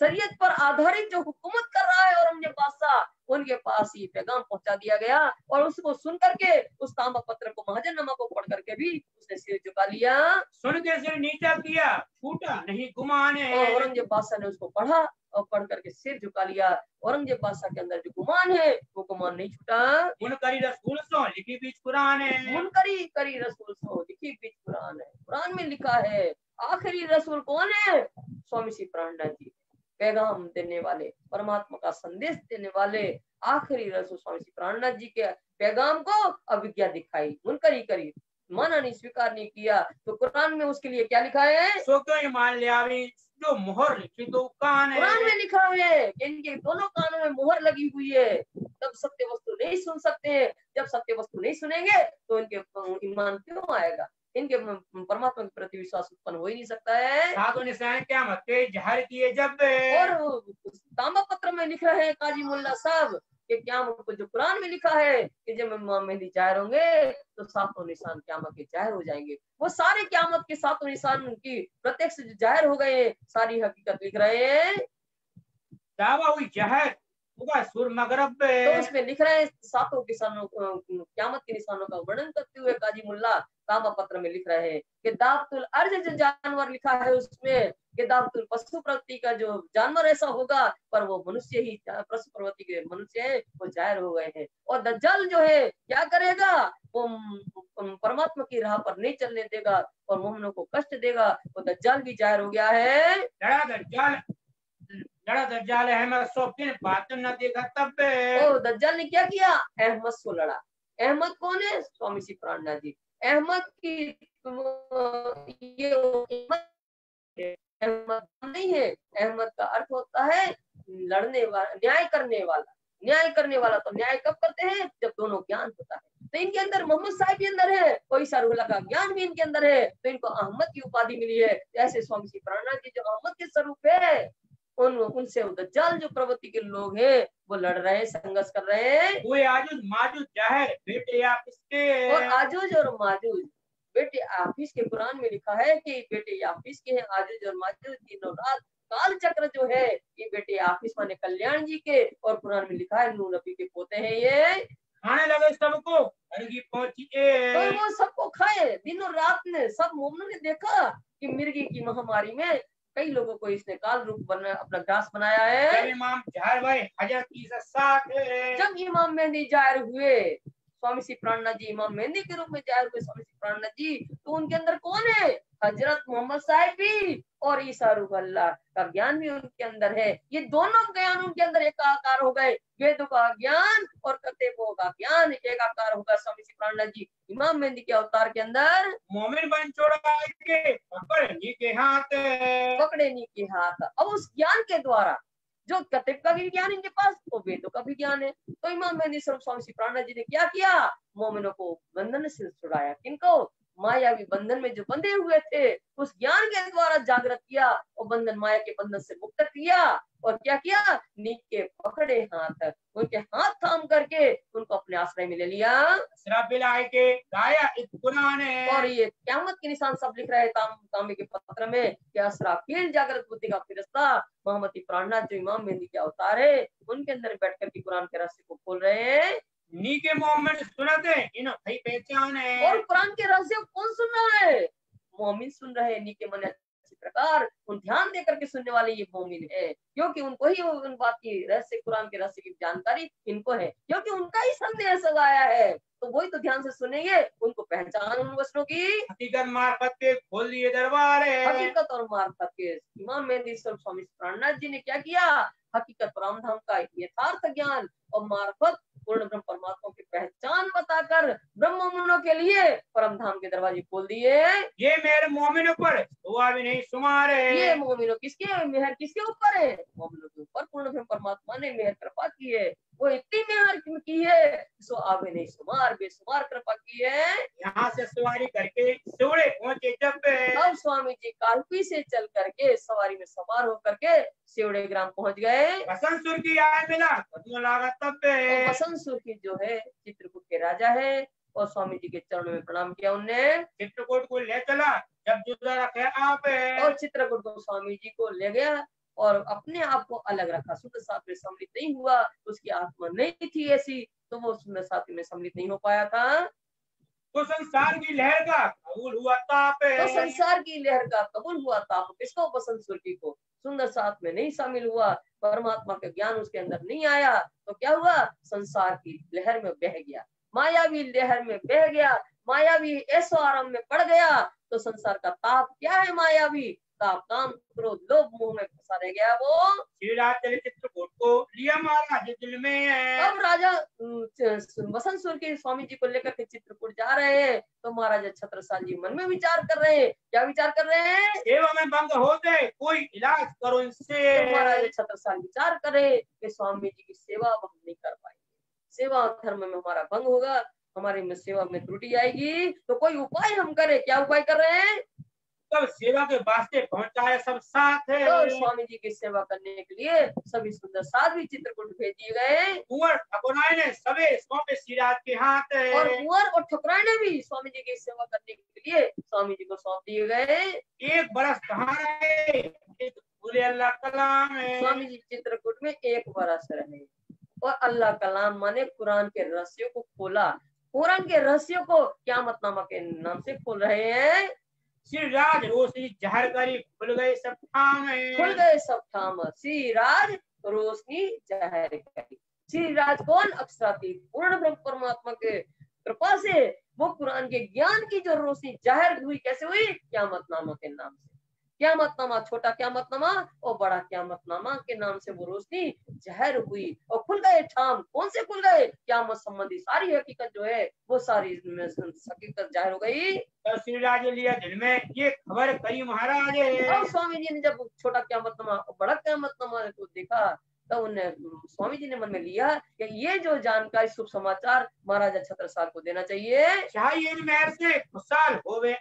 S2: शरीयत पर आधारित जो हुकूमत कर रहा है औरंगजेब बादशाह उनके पास ये पैगाम पहुंचा दिया गया और उसको सुन करके उस तांबा पत्र को महाजरनामा को पढ़ करके भी उसने सिर झुका लिया।
S1: सुन के सिर नीचा किया छूटा नहीं गुमान है।
S2: और औरंगजेब बादशाह ने उसको पढ़ा और पढ़ करके सिर झुका लिया। औरंगजेब बादशाह के अंदर जो गुमान है वो गुमान नहीं छूटा।
S1: मुनकरी रसूल सो लिखी बीच कुरान है,
S2: मुनकरी करी रसूल सो लिखी बीच कुरान है। कुरान में लिखा है आखिरी रसूल कौन है? स्वामी श्री प्राणनाथ जी, पैगाम देने वाले, परमात्मा का संदेश देने वाले आखिरी रसूल स्वामी श्री प्राणनाथ जी के पैगाम को अविज्ञा दिखाई, मुनकरी करी, माना नहीं, स्वीकार नहीं किया। तो कुरान में उसके लिए क्या लिखा है?
S1: सो क्यों ईमान लिया जो मोहर लिखी तो कान है।
S2: कुरान में लिखा हुआ है कि इनके दोनों कानों में मोहर लगी हुई है, तब सत्य वस्तु नहीं सुन सकते। जब सत्य वस्तु नहीं सुनेंगे तो इनके ईमान क्यों आएगा? इनके परमात्मा के प्रति विश्वास उत्पन्न हो ही नहीं सकता है।
S1: साधु निशान क्या मत जहर किए जब,
S2: और तांबा पत्र में लिख रहे हैं काजी मुल्ला साहब कि क़यामत जो कुरान में लिखा है कि जब इमाम मेहदी जाहिर होंगे तो 7 निशान क़यामत के जाहिर हो जाएंगे। वो सारे क़यामत के 7 निशान की प्रत्यक्ष जो जाहिर हो गए सारी हकीकत लिख रहे हैं।
S1: दावा हुई जहर सुर मगरब,
S2: तो उसमें लिख रहे हैं 7 किसानों क़यामत के निशानों का वर्णन करते हुए काजी मुल्ला तांबा पत्र में लिख रहे हैं कि दाबतुल अर्ज जो जानवर लिखा है उसमें कि दाबतुल पशु प्रवृत्ति का जो जानवर ऐसा होगा, पर वो मनुष्य ही पशु प्रवृत्ति के मनुष्य है, वो जाहिर हो गए हैं। और दज्जाल जो है क्या करेगा, वो परमात्मा की राह पर नहीं चलने देगा और मोमिनों को कष्ट देगा। वो दज्जाल भी जाहिर हो गया है।
S1: लड़ा दज्जाल अहमद सो फिर बात न देखा तब
S2: तो दज्जाल ने क्या किया, अहमद से लड़ा। अहमद कौन है, स्वामी श्री प्राणनाथ जी। अहमद की ये अहमद नहीं है, अहमद का अर्थ होता है लड़ने वाला, न्याय करने वाला। न्याय करने वाला तो न्याय कब करते हैं, जब दोनों ज्ञान होता है। तो इनके अंदर मोहम्मद साहब भी अंदर है, कोई रूहुल्लाह का ज्ञान भी इनके अंदर है, तो इनको अहमद की उपाधि मिली है। ऐसे स्वामी श्री प्राणनाथ जी जो अहमद के स्वरूप है, उनसे दज्जाल जो प्रवृत्ति के लोग हैं वो लड़ रहे हैं, संघर्ष कर रहे हैं।
S1: वो आजूज माजूज जाहिर बेटे आप इसके,
S2: और आजूज और माजूज बेटे आफिस के कुरान में लिखा है कि बेटे आफिस के हैं आजूज और माजूज, तीनों रात काल चक्र जो है ये बेटे आफिस माने कल्याण जी के, और कुरान में लिखा है नूह नबी के पोते हैं ये।
S1: खाने लगे सबको मिर्गी पहुंची
S2: तो वो सबको खाए दिनों रात में। सब मोमिनों ने देखा कि मिर्गी की महामारी में कई लोगों को इसने काल रूप बना अपना ग्रास बनाया है।
S1: जब इमाम जाहिर भाई हजरत की साथ है,
S2: जब इमाम मेहंदी जाहिर हुए, स्वामी श्री प्राणनाथ जी इमाम मेहंदी के रूप में जाहिर हुए स्वामी श्री प्राणनाथ जी, तो उनके अंदर कौन है, हजरत मोहम्मद साहिब भी और ईसा रूहुल्लाह का ज्ञान भी उनके अंदर है। ये दोनों ज्ञान उनके अंदर एकाकार हो गए। वेदों का ज्ञान और कतेबों का ज्ञान एकाकार होगा स्वामी श्री प्राणनाथ जी इमाम मेहंदी के अवतार के अंदर।
S1: मोमिन बन छोड़ा के पकड़नी के हाथ,
S2: पकड़े नी के हाथ। अब उस ज्ञान के द्वारा जो कतेब का भी ज्ञान इनके पास, तो वेदों का भी ज्ञान है। तो इमाम मेहंदी स्वामी श्री प्राणनाथ जी ने क्या किया, मोमिनों को बंधन से छुड़ाया। किनको, मायावी बंधन में जो बंधे हुए थे उस ज्ञान के द्वारा जागृत किया और बंधन माया के बंधन से मुक्त किया। और क्या किया, नीक के पकड़े हाथ, उनके हाथ थाम करके उनको अपने आश्रय में ले लिया।
S1: के गाया इस कुरान है।
S2: और ये क़यामत के निशान सब लिख रहे हैं तांबे के पत्र में कि असराफील जागृत बुद्धि का फिरिश्ता मोहम्मद प्राणनाथ जो इमाम मेहंदी के अवतार है, उनके अंदर बैठकर के कुरान के रहस्य को खोल रहे हैं।
S1: नीके मोमिन सुनते इन भाई पहचान है।
S2: और कुरान के रहस्य कौन सुन रहा है, मोमिन सुन रहे हैं। नीके मन अच्छी प्रकार उन ध्यान देकर के सुनने वाले ये मोमिन है, क्योंकि उनको ही उन बात की रहस्य, कुरान के रहस्य की जानकारी इनको है, क्योंकि उनका ही संदेह सजाया है। तो वही तो ध्यान से सुनेंगे, उनको पहचान उन वचनों की।
S1: हकीकत मार्फत के खोल दिए दरबार है।
S2: हकीकत और मार्फत के इमाम मेहंदी स्वामी प्राणनाथ जी ने क्या किया, हकीकत परमधाम का यथार्थ ज्ञान और मार्फत पूर्ण ब्रह्म परमात्मा की पहचान बताकर ब्रह्मों के लिए परमधाम के दरवाजे खोल दिए।
S1: ये मेरे मोमिनों पर दुआ भी नहीं शुमार है।
S2: ये मोमिनों किसके मेहर किसके ऊपर है, मोमिनों के ऊपर पूर्ण ब्रह्म परमात्मा ने मेहर कृपा की है। वो इतनी मेहर की है सो आवे नहीं शुमार, बेशुमार कृपा की है।
S1: यहाँ से सवारी करके सिवड़े पहुंचे जब
S2: अब स्वामी जी कालपी से चल करके सवारी में सवार होकर के सिवड़े ग्राम पहुंच गए।
S1: बसंत सुर की आय मिला लगा तब
S2: बसंत सुर की जो है चित्रकूट के राजा है, और स्वामी जी के चरणों में प्रणाम किया उनने।
S1: चित्रकूट को ले चला जब जुदा रखे आप,
S2: और चित्रकूट को स्वामी जी को ले गया और अपने आप को अलग रखा। सुंदर साथ में सम्मिलित नहीं हुआ, उसकी आत्मा नहीं थी ऐसी, तो वो सुंदर साथ में सम्मिलित नहीं हो पाया था।
S1: तो संसार की लहर का कबूल हुआ ताप,
S2: तो संसार की लहर का कबूल हुआ ताप किसको, बसंत सुर्खी को। सुंदर साथ में नहीं शामिल हुआ, परमात्मा का ज्ञान उसके अंदर नहीं आया, तो क्या हुआ, संसार की लहर में बह गया, मायावी लहर में बह गया, मायावी ऐसो आराम में पड़ गया। तो संसार का ताप क्या है, मायावी ताप, काम क्रोध लोभ मोह में फंसा रह गया वो।
S1: चित्रकूट को लिया महाराज दिल में है।
S2: अब राजा बसंत सुर के स्वामी जी को लेकर के चित्रकूट जा रहे हैं, तो महाराजा छत्रसाल जी मन में विचार कर रहे हैं। क्या विचार कर रहे हैं,
S1: सेवा में भंग होते कोई इलाज करो इनसे।
S2: तो महाराजा छत्रसाल विचार करे कि स्वामी जी की सेवा हम नहीं कर पाएंगे, सेवा धर्म में हमारा भंग होगा, हमारी में सेवा में त्रुटि आएगी, तो कोई उपाय हम करें। क्या उपाय कर रहे हैं,
S1: तब सेवा के वास्ते पहुंचा है सब साथ है।
S2: तो स्वामी जी की सेवा करने के लिए सभी सुंदर साथ भी चित्रकूट भेज दिए गए।
S1: कुंवर ठकुराइन ने सबे सौंपे सिराज के हाथ है।
S2: और कुंवर और ठकुराइन ने भी स्वामी जी की सेवा करने के लिए स्वामी जी को सौंप दिए गए।
S1: एक बरस कहाँ रहे, एक बोले अल्लाह कलाम है।
S2: स्वामी जी चित्रकूट में एक बरस रहे और अल्लाह कलाम माने कुरान के रहस्यों को खोला। पुराण के रहस्यों को क़यामतनामा के नाम से खोल रहे हैं।
S1: श्री राज रोशनी जहर करी खुल गए सब ठाम
S2: खुल गए सब ठाम, श्री राज रोशनी जाहिर करी। श्री राज कौन? अक्षरातीत पूर्ण ब्रह्म परमात्मा के कृपा से वो कुरान के ज्ञान की जो रोशनी जाहिर हुई, कैसे हुई? क़यामतनामा के नाम से। क़यामतनामा, छोटा क़यामतनामा और बड़ा क़यामतनामा के नाम से वो रोशनी जाहिर हुई और खुल गए ठाम। कौन से खुल गए? क़यामत संबंधी सारी हकीकत जो है वो सारी हकीकत जाहिर हो गई।
S1: तो श्री राज लिया दिल में ये खबर करी महाराज।
S2: और स्वामी जी ने जब छोटा क़यामतनामा और बड़ा क़यामतनामा को देखा तब उन्हें स्वामी जी ने मन में लिया कि ये जो जानकारी, शुभ समाचार महाराजा छत्रसाल को देना चाहिए।
S1: चाहिए इन मेहर से खुशहाल होवे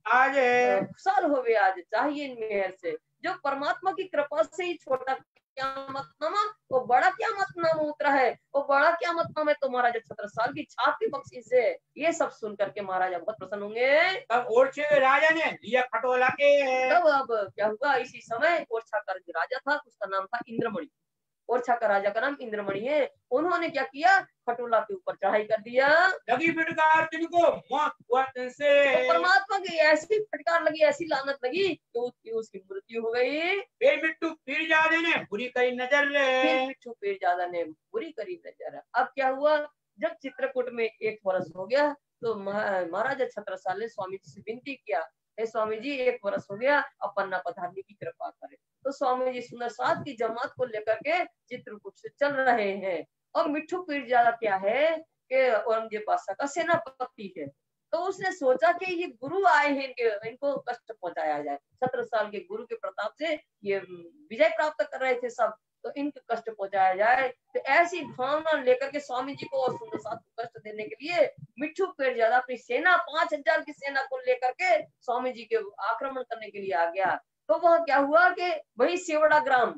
S1: आज,
S2: खुशहाल होवे आज, चाहिए इन मेहर से, जो परमात्मा की कृपा से ही छोटा क़यामतनामा और बड़ा क़यामतनामा उतरा है। और बड़ा क़यामतनामा तो महाराजा छत्रसाल की छाप की बख्शिश है। ये सब सुन करके महाराजा बहुत प्रसन्न होंगे।
S1: तब ओरछे राजा ने लिया खटोला के।
S2: तब अब क्या हुआ? इसी समय ओरछा का जो राजा था उसका नाम था इंद्रमणि। ओरछा का राजा का नाम इंद्रमणि है। उन्होंने क्या किया? खटोला के ऊपर चढ़ाई कर दिया।
S1: लगी फिटकार तिनको मौत हुआ तिनसे।
S2: तो परमात्मा की ऐसी फटकार लगी, ऐसी लानत लगी कि उसकी मृत्यु हो गई।
S1: फिर मिट्टू पीरजादे ने बुरी करी नजर।
S2: फिर मिट्टू पीरजादा ने बुरी करी नजर। अब क्या हुआ? जब चित्रकूट में 1 वर्ष हो गया तो महाराजा छत्रसाल ने स्वामी जी से विनती किया, हे स्वामी जी 1 वर्ष हो गया, अब पन्ना पधारने की कृपा करें। तो स्वामी जी सुंदर साथ की जमात को लेकर के चित्रकूट से चल रहे हैं। और मिट्टू पीरजादा क्या है कि औरंगजेब बादशाह का सेनापति है। तो उसने सोचा कि ये गुरु आए हैं, इनको कष्ट पहुंचाया जाए। 17 साल के गुरु के प्रताप से ये विजय प्राप्त कर रहे थे सब, तो इनको कष्ट पहुंचाया जाए। तो ऐसी भावना लेकर के स्वामी जी को और सुंदर साथ को कष्ट देने के लिए मिट्टू पीरजादा अपनी सेना 5000 की सेना को लेकर के स्वामी जी के आक्रमण करने के लिए आ गया। तो वह क्या हुआ कि वही सेवड़ा ग्राम,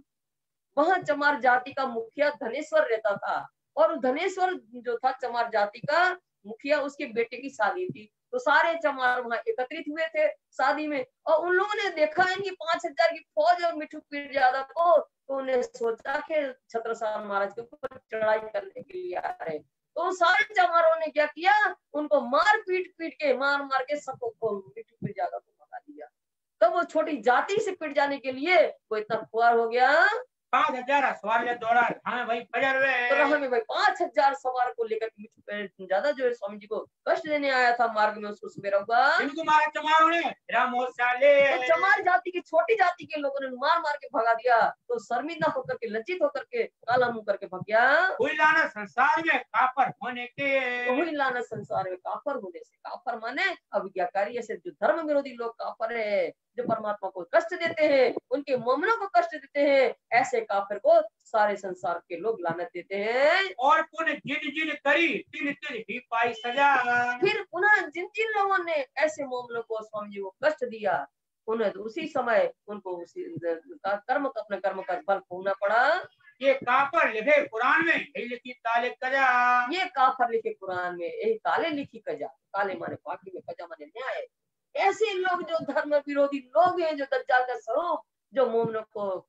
S2: वहां चमार जाति का मुखिया धनेश्वर रहता था। और धनेश्वर जो था चमार जाति का मुखिया, उसके बेटे की शादी थी। तो सारे चमार वहां एकत्रित हुए थे शादी में। और उन लोगों ने देखा इनकी 5000 की फौज और मिट्टू पीरजादा को, तो उन्हें सोचा कि छत्रसाल महाराज के ऊपर चढ़ाई करने के लिए आ रहे। तो सारे चमारों ने क्या किया? उनको मार पीट के मार के सबको मिट्टू पीरजादा को भगा दिया। तब वो छोटी जाति से पिट जाने के लिए वो इतना खुआर हो गया।
S1: 5000 सवार ले दौड़ा हाँ भाई बजर
S2: तो रहा में भाई 5000 सवार को लेकर मिट्टू पीरजादा जो है स्वामी जी को कष्ट देने आया था, मार्ग में उसको सवेरा हुआ।
S1: इनको मारा चमारों ने रामोसाले।
S2: तो चमार जाति की, छोटी जाति के लोगों ने मार के भगा दिया। तो शर्मिंदा होकर के, लज्जित होकर के, काला मुंह करके भाग गया।
S1: हुई लाना संसार में काफर होने के।
S2: तो हुई लाना संसार में काफर होने से। काफर माने अविज्ञाकारी, ऐसे जो धर्म विरोधी लोग काफर है, जो परमात्मा को कष्ट देते हैं, उनके मोमनों को कष्ट देते हैं, ऐसे काफिर को सारे संसार के लोग लानत देते हैं।
S1: और पुनः जिन जिन करी तिन तिन ही पाई सजा।
S2: फिर पुनः जिन जिन लोगों ने ऐसे मोमनों को, स्वामी जी को कष्ट दिया, उन्हें तो उसी समय उनको उसी कर्म, अपने कर्म का फल भोगना पड़ा।
S1: ये काफर लिखे कुरान में यही लिखी ताले कजा।
S2: ये काफर लिखे कुरान में यही काले लिखी कजा। काले माने पाकी में, कजा माने न्याय। ऐसे लोग जो धर्म विरोधी लोग हैं, जो दज्जाल का स्वरूप, जो मोमनों को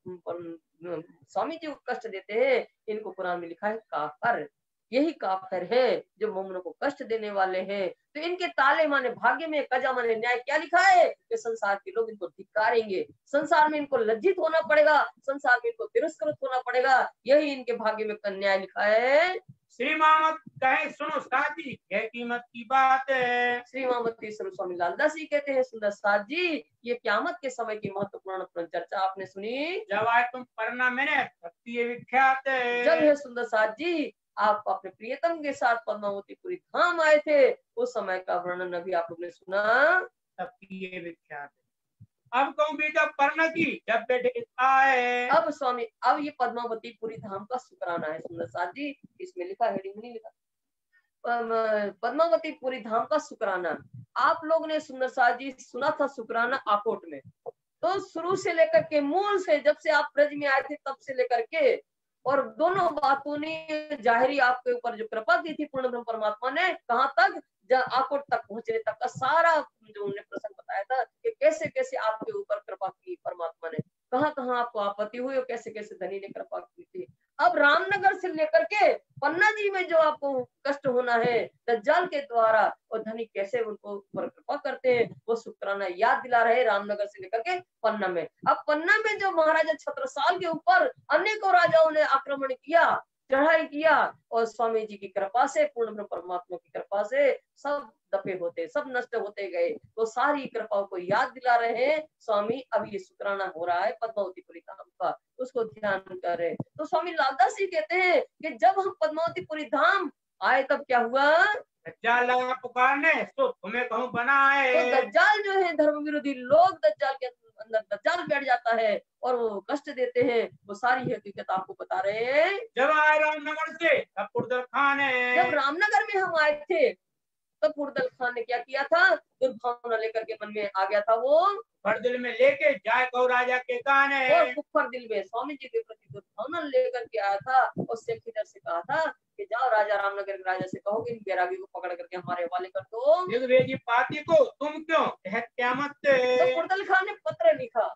S2: स्वामी जी को कष्ट देते हैं, इनको कुरान में लिखा है काफर। यही काफिर है जो मोमनों को कष्ट देने वाले हैं। तो इनके ताले माने भाग्य में, कजा माने न्याय क्या लिखा है कि संसार के लोग इनको धिक्कारेंगे, संसार में इनको लज्जित होना पड़ेगा, संसार में इनको तिरस्कृत होना पड़ेगा। यही इनके भाग्य में न्याय लिखा है।
S1: श्री मामत कहे सुनो साथी क्या कीमत की बात है।
S2: श्री मामती स्वरूप स्वामी लालदास जी कहते हैं, सुंदर साथ जी, ये क़यामत के समय की महत्वपूर्ण चर्चा आपने सुनी।
S1: जब आए तुम पढ़ना मैंने भक्ति विख्यात है।
S2: जब है सुंदर साथ जी आप अपने प्रियतम के साथ पद्मावतीपुरी धाम आए थे, उस समय का वर्णन अभी आप लोगों ने सुना।
S1: भक्ति विख्यात है। अब कहूँ बेटा पढ़ना की जब बेटे आए।
S2: अब स्वामी, अब ये पद्मावतीपुरी धाम का शुक्राना है सुंदर साथ जी। इसमें लिखा, हेडिंग नहीं लिखा, पद्मावतीपुरी धाम का शुक्राना। आप लोग ने सुंदर साथ जी सुना था शुक्राना आकोट में। तो शुरू से लेकर के, मूल से, जब से आप ब्रज में आए थे तब से लेकर के, और दोनों बातों ने जाहिरी आपके ऊपर जो कृपा की थी पूर्ण ब्रह्म परमात्मा ने, कहाँ तक, आकोट तक पहुंचने तक का सारा जो उन्होंने प्रसंग बताया था कि कैसे कैसे आपके ऊपर कृपा की परमात्मा ने, कहाँ कहाँ आपको आपत्ति हुई और कैसे कैसे धनी ने कृपा की थी। अब रामनगर से लेकर के पन्ना जी में जो आपको कष्ट होना है दज्जाल के द्वारा, और धनी कैसे उनको ऊपर कृपा करते हैं, वो शुक्राना याद दिला रहे रामनगर से लेकर के पन्ना में। अब पन्ना में जो महाराजा छत्रसाल के ऊपर अनेकों राजाओं ने आक्रमण किया, चढ़ाई किया, और स्वामी जी की कृपा से, पूर्ण ब्रह्म परमात्मा की कृपा से सब दफे होते, सब नष्ट होते गए। तो सारी कृपाओं को याद दिला रहे हैं स्वामी। अब ये शुक्राना हो रहा है पद्मावतीपुरी धाम का, उसको ध्यान करे। तो स्वामी लालदास जी कहते हैं कि जब हम पद्मावतीपुरी धाम आए तब क्या हुआ,
S1: दज्जाल लगा पुकारने, तो तुम्हें कहूँ
S2: तो
S1: बनाए।
S2: दज्जाल जो है धर्म विरोधी लोग, दज्जाल के अंदर दज्जाल बैठ जाता है और वो कष्ट देते हैं। वो सारी हकीकत आपको बता रहे हैं।
S1: जब आए रामनगर से तब पुरदल खान है,
S2: जब रामनगर में हम आए थे तब पुरदल खान ने क्या किया था, दुर्भावना लेकर के मन में आ गया था वो,
S1: पर दिल में लेके जाए कहो राजा के कान है।
S2: और फुफर दिल में स्वामी जी के प्रति दुर्भावना लेकर के आया था, और शेख खिदर से कहा था कि जाओ राजा रामनगर के राजा से कहो कि बैरागी को पकड़ करके हमारे हवाले कर दो।
S1: दिग्वेदी पाती को तुम क्यों कहत क्यामत से।
S2: तो पुरदल खान ने पत्र लिखा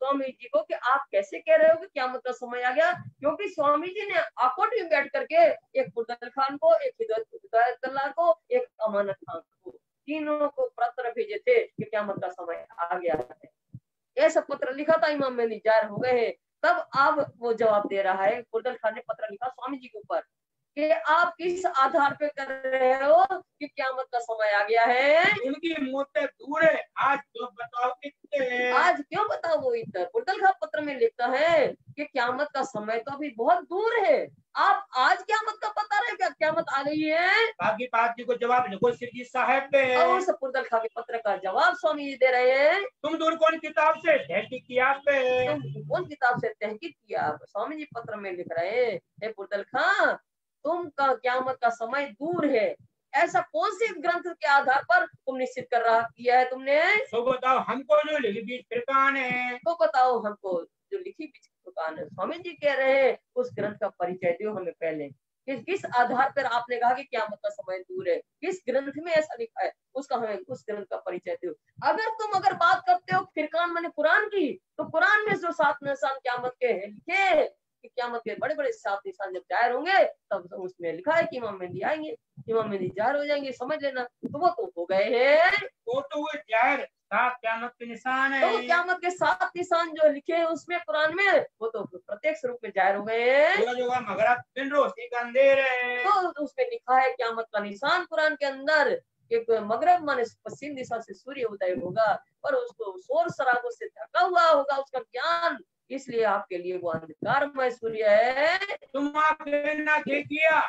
S2: स्वामी जी को कि आप कैसे कह रहे हो कि क़यामत का समय आ गया, क्योंकि स्वामी जी ने आकोट में बैठ करके एक पुरदल खान को, एक हिदायतुल्लाह को, एक अमानत खान को, तीनों को पत्र भेजे थे कि क़यामत का समय आ गया है। ऐसा पत्र लिखा था, इमाम मेहदी जाहिर हो गए हैं। तब अब वो जवाब दे रहा है, पुरदल खान ने पत्र लिखा स्वामी जी के ऊपर कि आप किस आधार पे कर रहे हो कि क़यामत का समय आ गया है,
S1: इनकी मौत से दूर है, आज जो बताओ कितने।
S2: आज क्यों बताओ वो इधर। पुरदल खान पत्र में लिखता है कि क़यामत का समय तो अभी बहुत दूर है, आप आज क़यामत का बता रहे क्या क़यामत आ गई है।
S1: बाकी पार्टी को जवाब लिखो सिरजी साहब पे।
S2: और उस पुरदल खान के पत्र का जवाब स्वामी जी दे रहे हैं।
S1: तुम दूर कौन किताब से तहकीक किया पे।
S2: तुम कौन किताब से तहकीक किया। स्वामी जी पत्र में लिख रहे हैं, हे पुरदल खान तुम का क़यामत का समय दूर है, ऐसा कौन से ग्रंथ के आधार पर तुम निश्चित कर रहा किया है तुमने।
S1: तो बताओ हमको जो लिखी बीच फिरकान है।
S2: तो बताओ हमको जो लिखी बीच फिरकान है। स्वामी जी कह रहे हैं उस ग्रंथ का परिचय दो हमें पहले, किस आधार पर आपने कहा कि क़यामत का समय दूर है, किस ग्रंथ में ऐसा लिखा है, उसका हमें उस ग्रंथ का परिचय दो। अगर बात करते हो फिरकान माने कुरान की, तो कुरान में जो 7 निशान क़यामत के हैं लिखे कि क़यामत के बड़े बड़े 7 निशान जब जाहिर होंगे तब उसमें लिखा है कि इमाम मेहदी आएंगे, इमाम मेहदी जाहिर हो जाएंगे, समझ लेना। तो वो तो हो गए हैं,
S1: वो तो वो जाहिर 7 क़यामत के निशान है।
S2: तो क़यामत के 7 निशान जो लिखे हैं उसमें कुरान में, वो तो प्रत्यक्ष रूप में जाहिर हो गए हैं।
S1: जो मगरब दिन रोशनी का अंधेर है।
S2: तो उसमें लिखा है क़यामत का निशान कुरान के अंदर, एक मगरब माने पश्चिम दिशा से सूर्य उदय होगा, पर उसको शोर शराबों से ढका हुआ होगा उसका ज्ञान, इसलिए आपके लिए वो अंधकारमय सूर्य है।
S1: तुम ना किया,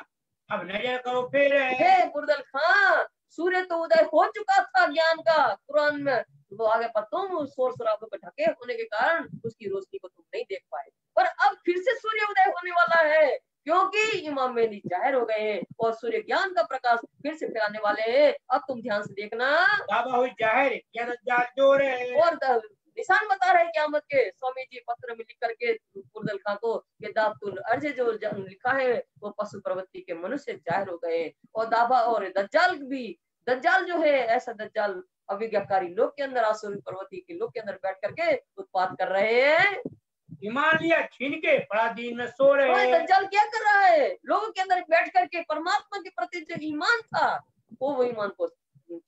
S1: अब नजर करो फिर।
S2: हे पुरदल खान सूर्य तो उदय हो चुका था ज्ञान का कुरान में, तो आगे पर तुम शोर शराबों पे ढके होने के कारण उसकी रोशनी को तुम नहीं देख पाए, पर अब फिर से सूर्य उदय होने वाला है, क्योंकि इमाम मेहदी जाहिर हो गए हैं और सूर्य ज्ञान का प्रकाश फिर से फैलाने वाले हैं। अब तुम ध्यान से देखना,
S1: जाहिर क्या दज्जाल जोर है।
S2: और निशान बता रहे क़यामत के। स्वामी जी पत्र में लिख करके पुरदल खान को कि दाबतुल अर्ज जो लिखा है वो पशु प्रवृत्ति के मनुष्य जाहिर हो गए, और दाबा और दज्जाल भी, दज्जाल जो है ऐसा दज्जाल अविज्ञाकारी लोग के अंदर, आसुरी प्रवृत्ति के लोग के अंदर बैठ करके उत्पाद कर रहे हैं।
S1: ईमान लिया छीन के बड़ा दिन में सो रहे हैं।
S2: दज्जाल क्या कर रहा है, लोगों के अंदर बैठ करके परमात्मा के प्रति जो ईमान था वो ईमान को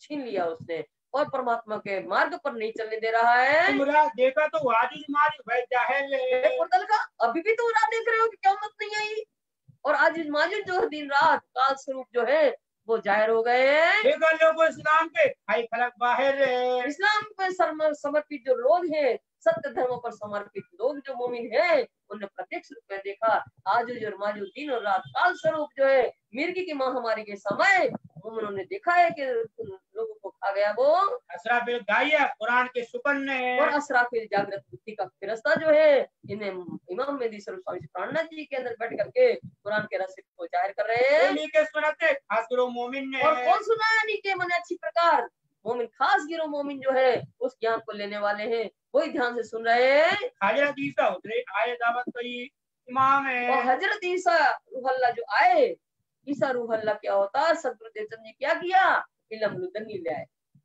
S2: छीन लिया उसने, और परमात्मा के मार्ग पर नहीं चलने दे रहा है।
S1: देखा तो आज
S2: पुरदल का अभी भी तो रात देख रहे हो कि क़यामत नहीं आई, और आज माजिद जो दिन रात काल स्वरूप जो है वो जाहिर हो गए हैं।
S1: लोगों इस्लाम पे भाई फलक बाहर है।
S2: इस्लाम पे समर्पित जो लोग हैं, सत्य धर्म पर समर्पित लोग जो मोमिन हैं, उन्होंने प्रत्यक्ष रूप में देखा आजुज और माजुज दिन और रात काल स्वरूप जो है मिर्गी की महामारी के समय उन्होंने देखा है कि लोगों को खा गया वो
S1: असराफिल गाया कुरान के सुकन ने,
S2: और असराफिल जागृत बुद्धि का फिरस्ता जो है इन्हें इमाम मेहदी स्वामी प्राणनाथ जी के अंदर बैठ करके कुरान के रस को जाहिर कर रहे हैं।
S1: सुनाते खास गिरो मोमिन ने,
S2: और कौन सुनाया नीचे मैंने अच्छी प्रकार, मोमिन खास गिरो मोमिन जो है उस ज्ञान को लेने वाले हैं, वही ध्यान से सुन रहे हैं।
S1: हजरत ईसा उतरे आए दावत कई इमाम है,
S2: और हजरत ईसा रूहल्ला जो आए, ईसा रूहल्ला क्या होता है, सदगुरु देवचंद जी क्या किया, इल्म लुदनी ले आए,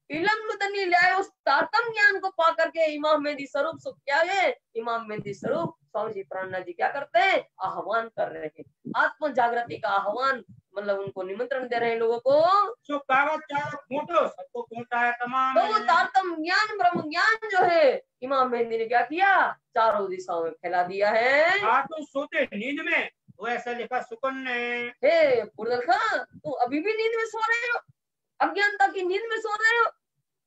S2: इल्म लुदनी ले आए, उस तारतम ज्ञान को पा करके इमाम मेहदी स्वरूप क्या है, इमाम मेहदी स्वरूप स्वामी जी प्राणनाथ जी क्या करते हैं, आह्वान कर रहे हैं, आत्म जागृति का आह्वान, मतलब उनको निमंत्रण दे रहे हैं लोगों को।
S1: जो कागज चारों फूटो सबको फूटा है तमाम।
S2: तो वो तारतम ज्ञान ब्रह्म ज्ञान जो है इमाम मेहंदी ने क्या किया, चारों दिशाओं में फैला दिया है।
S1: आज तो सोते नींद में वो ऐसा लिखा सुकन ने।
S2: हे पुरदल खां, तुम अभी भी नींद में सो रहे हो, अज्ञानता की नींद में सो रहे हो,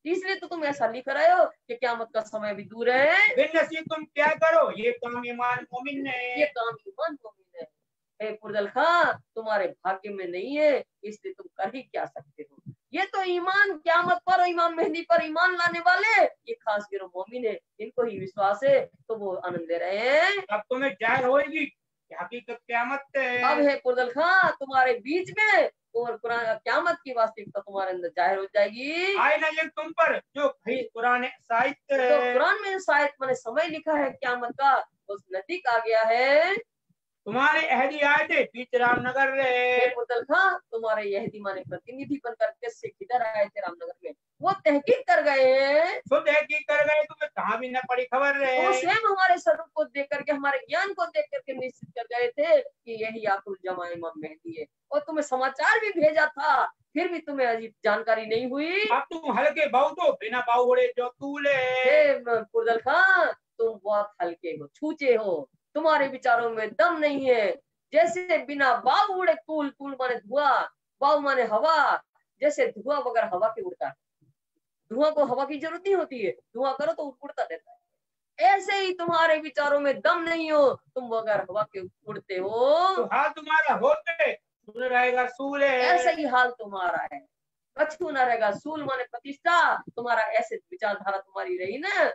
S2: इसलिए तो तुम ऐसा लिख रहे हो कि क़यामत का समय भी दूर है।
S1: बिनसीब तुम क्या करो, ये काम ईमान मोमिन ने।
S2: ये काम ईमान मोमिन है। हे पुरदल खां, तुम्हारे भाग्य में नहीं है, इसलिए तुम कर ही क्या सकते हो। ये तो ईमान क़यामत पर, इमाम मेहंदी पर ईमान लाने वाले ये खास गिरोह मोमिन है, इनको ही विश्वास है, तो वो आनंद ले रहे हैं।
S1: अब तुम्हें जाहिर होगी हकीकत क़यामत है।
S2: अब है पुरदल खां तुम्हारे बीच में, और क़यामत की वास्तविकता तुम्हारे अंदर जाहिर हो जाएगी।
S1: आए ना ये तुम पर जो पुराने साहित्य,
S2: तो कुरान में शायद मैंने समय लिखा है क़यामत का, उस नजदीक आ गया है।
S1: तुम्हारे अहदी आए थे बीच रामनगर रे।
S2: पुरदल खां तुम्हारे यहदी माने प्रतिनिधि बनकर कैसे किधर आए थे रामनगर में, वो तहकीक कर गए हैं,
S1: खुद तहकीक कर गए, तुम्हें कहाँ भी न पड़ी खबर रे।
S2: वो स्वयं हमारे स्वरूप को देख करके, हमारे ज्ञान को देख करके निश्चित कर गए थे कि यही आकुल जमा इमाम मेहंदी है, और तुम्हें समाचार भी भेजा था, फिर भी तुम्हें अजीब जानकारी नहीं हुई।
S1: अब तुम हल्के बाऊ तो बिना बाऊ उड़े जो तूले।
S2: पुरदल खां तुम बहुत हल्के हो, छूचे हो, तुम्हारे विचारों में दम नहीं है। जैसे बिना बाव उड़े तूल, तूल माने धुआं, बाव माने हवा, जैसे धुआं बगैर हवा के उड़ता है, धुआं को हवा की जरूरत नहीं होती है, धुआं करो तो उड़ता रहता है, ऐसे ही तुम्हारे विचारों में दम नहीं हो, तुम बगैर हवा के उड़ते हो।
S1: तो हाल तुम्हारा होते सुन रहेगा सूले।
S2: ऐसा ही हाल तुम्हारा है, कछु न रहेगा, सूल माने प्रतिष्ठा, तुम्हारा ऐसे विचारधारा तुम्हारी रही ना,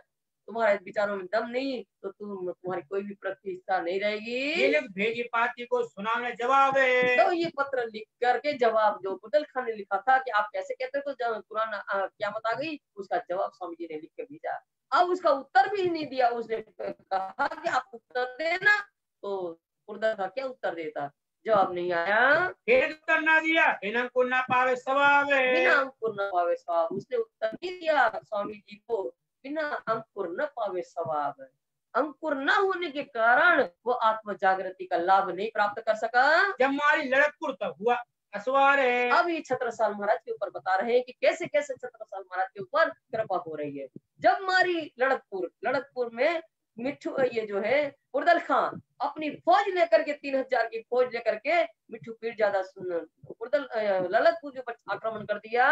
S2: तुम्हारे विचारों में दम नहीं तो तुम्हारी कोई भी प्रतिष्ठा नहीं रहेगी।
S1: ये लोग भेजी पाती को सुनाने जवाब है।
S2: तो ये पत्र लिख करके जवाब जो पुरदल खां ने लिखा था कि आप कैसे कहते हो तो कुरान क़यामत आ गई, उसका जवाब स्वामी जी ने लिख के भेजा। अब उसका उत्तर भी नहीं दिया, उसने कहा कि आप उत्तर देना, तो पुरदल खां क्या उत्तर देता, जवाब नहीं आया।
S1: फिर उत्तर ना दिया, बिना अंकुर ना पावे सवाब है।
S2: बिना अंकुर न पावे सवाब, उसने उत्तर नहीं दिया स्वामी जी को, बिना अंकुर न पावे सवाब, अंकुर न होने के कारण वो आत्म जागृति का लाभ नहीं प्राप्त कर सका।
S1: जब हमारी लड़कपुर तक हुआ असवार है।
S2: अब ये छत्रसाल महाराज के ऊपर बता रहे हैं कि कैसे कैसे छत्रसाल महाराज के ऊपर कृपा हो रही है। जब हमारी लड़कपुर में मिट्ठू, ये जो है पुरदल खां अपनी फौज लेकर के 3000 की फौज लेकर के मिट्ठू पीरजादा पुरदल ललितपुर के ऊपर आक्रमण कर दिया।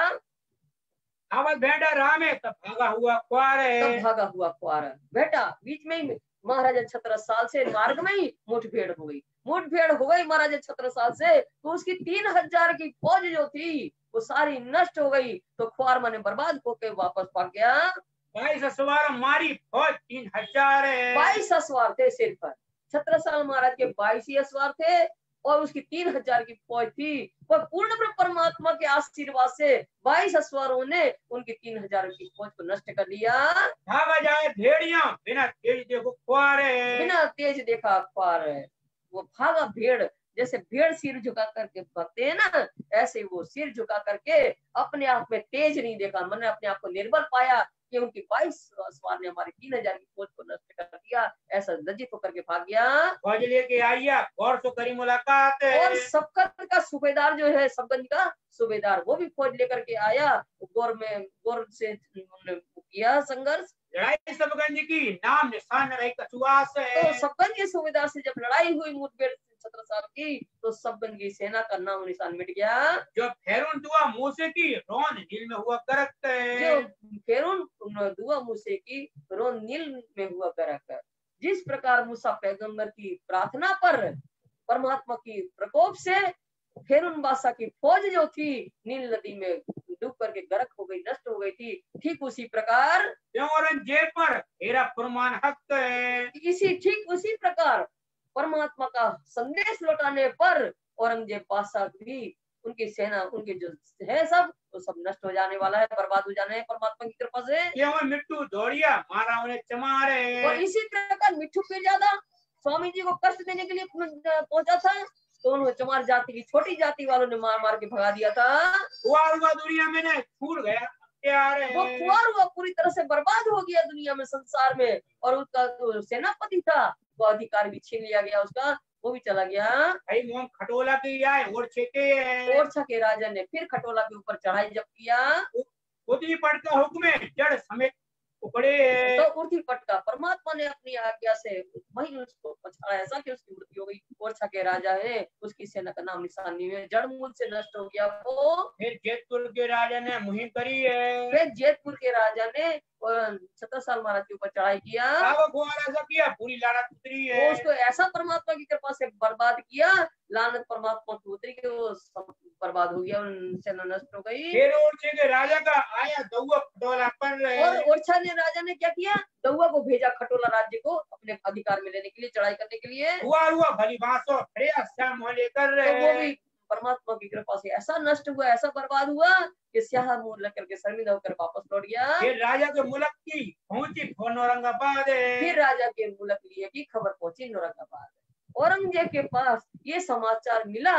S1: आवाज बेटा राम है तब भागा हुआ क्वार है।
S2: तब भागा हुआ क्वार बेटा, बीच में ही महाराजा छत्रसाल से मार्ग में ही मुठभेड़ हो गई, महाराजा छत्रसाल से, तो उसकी 3000 की फौज जो थी वो सारी नष्ट हो गई, तो ख्वार माने बर्बाद होके वापस भाग गया।
S1: 22 असवार मारी फौज 3000 है।
S2: 22 असवार थे सिर्फ, छत्रसाल महाराज के 22 ही असवार थे, और उसकी 3000 की फौज थी। वह पूर्ण परमात्मा के आशीर्वाद से 22 असवारों ने उनकी 3000 की फौज को नष्ट कर दिया।
S1: भागा जाए भेड़िया बिना तेज देखो ख्वार है।
S2: बिना तेज देखा ख्वार है, वो भागा भेड़, जैसे भेड़ सिर झुका करके भागते हैं ना, ऐसे वो सिर झुका करके अपने आप में तेज नहीं देखा, मैंने अपने आप को निर्बल पाया कि उनकी 22 सवार ने हमारी 3000 की फौज को नष्ट कर दिया, ऐसा लज्जित होकर के भाग गया।
S1: फौज लेके आइया और सो करी मुलाकात।
S2: और सबकत का सूबेदार जो है, सबगंज का सूबेदार, वो भी फौज लेकर के आया, गौर से किया संघर्ष।
S1: लड़ाई सबगंज की नाम निशान रही कछुआस है।
S2: तो सबगंज के सूबेदार से जब लड़ाई हुई मुठभेड़ छत्रसाल की, तो सबगंज की सेना का नाम निशान मिट गया।
S1: जो फेरून दुआ मूसे की रोन नील में हुआ करत है।
S2: जो फेरून दुआ मूसे की रोन नील में हुआ करत, जिस प्रकार मूसा पैगंबर की प्रार्थना पर परमात्मा की प्रकोप से फेरून बादशाह की फौज जो थी नील नदी में डूब करके गर्क हो गई, नष्ट हो गई थी, ठीक उसी प्रकार
S1: औरंगजेब पर हेरा फरमान हक है।
S2: ठीक उसी प्रकार परमात्मा का संदेश लौटाने पर औरंगजेब बादशाह भी, उनकी सेना, उनके जो है सब, तो सब नष्ट हो जाने वाला है, बर्बाद हो जाने है परमात्मा की कृपा से।
S1: मिट्टू दौड़िया मारा उन्हें चमारे।
S2: और इसी प्रकार मिट्ठू पीरजादा स्वामी जी को कष्ट देने के लिए पहुंचा था, तो उन्होंने चमार जाति की छोटी जाति वालों ने मार मार के भगा दिया था।
S1: हुआ दुनिया में ने छूट गया यार।
S2: वो खुआर हुआ, पूरी तरह से बर्बाद हो गया दुनिया में, संसार में, और उसका जो सेनापति था वो अधिकार भी छीन लिया गया उसका, वो भी चला गया।
S1: भाई मोम खटोला की आए और छेके
S2: ओरछा के राजा ने फिर खटोला के ऊपर चढ़ाई जब किया
S1: खुदी पड़ता हुक्म है जड़ समेत उखड़े
S2: तो उर्धी पटका परमात्मा ने अपनी आज्ञा से वही उसको पछाड़ा, ऐसा कि उसकी मृत्यु हो गई। ओरछा के राजा है, उसकी सेना का नाम निशान नहीं है, जड़ मूल से नष्ट हो गया वो।
S1: फिर जेतपुर के राजा ने मुहिम करी है,
S2: फिर जेतपुर के राजा ने 17 साल महाराज के ऊपर चढ़ाई किया,
S1: ऐसा किया पूरी लानत उतरी
S2: वो
S1: है।
S2: उसको ऐसा परमात्मा की कृपा से बर्बाद किया, लानत परमात्मा की उतरी के वो सब बर्बाद हो गया, सेना नष्ट हो गई।
S1: फिर ओरछे के राजा का आया दौआ खटोला पर
S2: और ओरछा ने राजा ने क्या किया, दौआ को भेजा खटोला राज्य को अपने अधिकार में लेने के लिए, चढ़ाई करने के लिए।
S1: हुआ भली बांसो खड़े श्याम हो लेकर
S2: तो वो भी परमात्मा की कृपा से ऐसा नष्ट हुआ, ऐसा बर्बाद हुआ कि स्याह मुंह लग करके शर्मिंदा होकर वापस लौट गया।
S1: फिर राजा के मुल्क की पहुंची औरंगाबाद,
S2: फिर राजा के मुल्क लिए की खबर पहुंची औरंगाबाद। औरंगजेब के पास ये समाचार मिला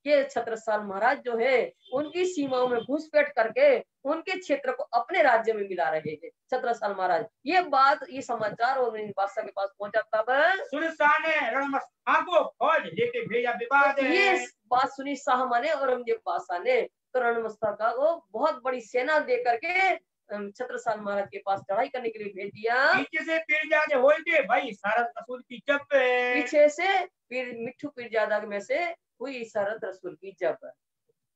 S2: कि छत्रसाल महाराज जो है उनकी सीमाओं में घुसपैठ करके उनके क्षेत्र को अपने राज्य में मिला रहे थे छत्रसाल महाराज। ये बात, ये समाचार औरंगजेब बादशाह के पास पहुंचा, तब
S1: सुरसा ने रणमस्ता को फौज लेके भेजा विवाद।
S2: ये बात सुनी शाह माने औरंगजेब बादशाह ने, तो रणमस्ता को बहुत बड़ी सेना दे करके छत्रसाल महाराज के पास चढ़ाई करने के लिए भेज दिया।
S1: पीछे से पीरजादे होते भाई सारद रसूल की जब,
S2: पीछे से मिट्ठू पीरजादा में से हुई सारद रसूल की जब।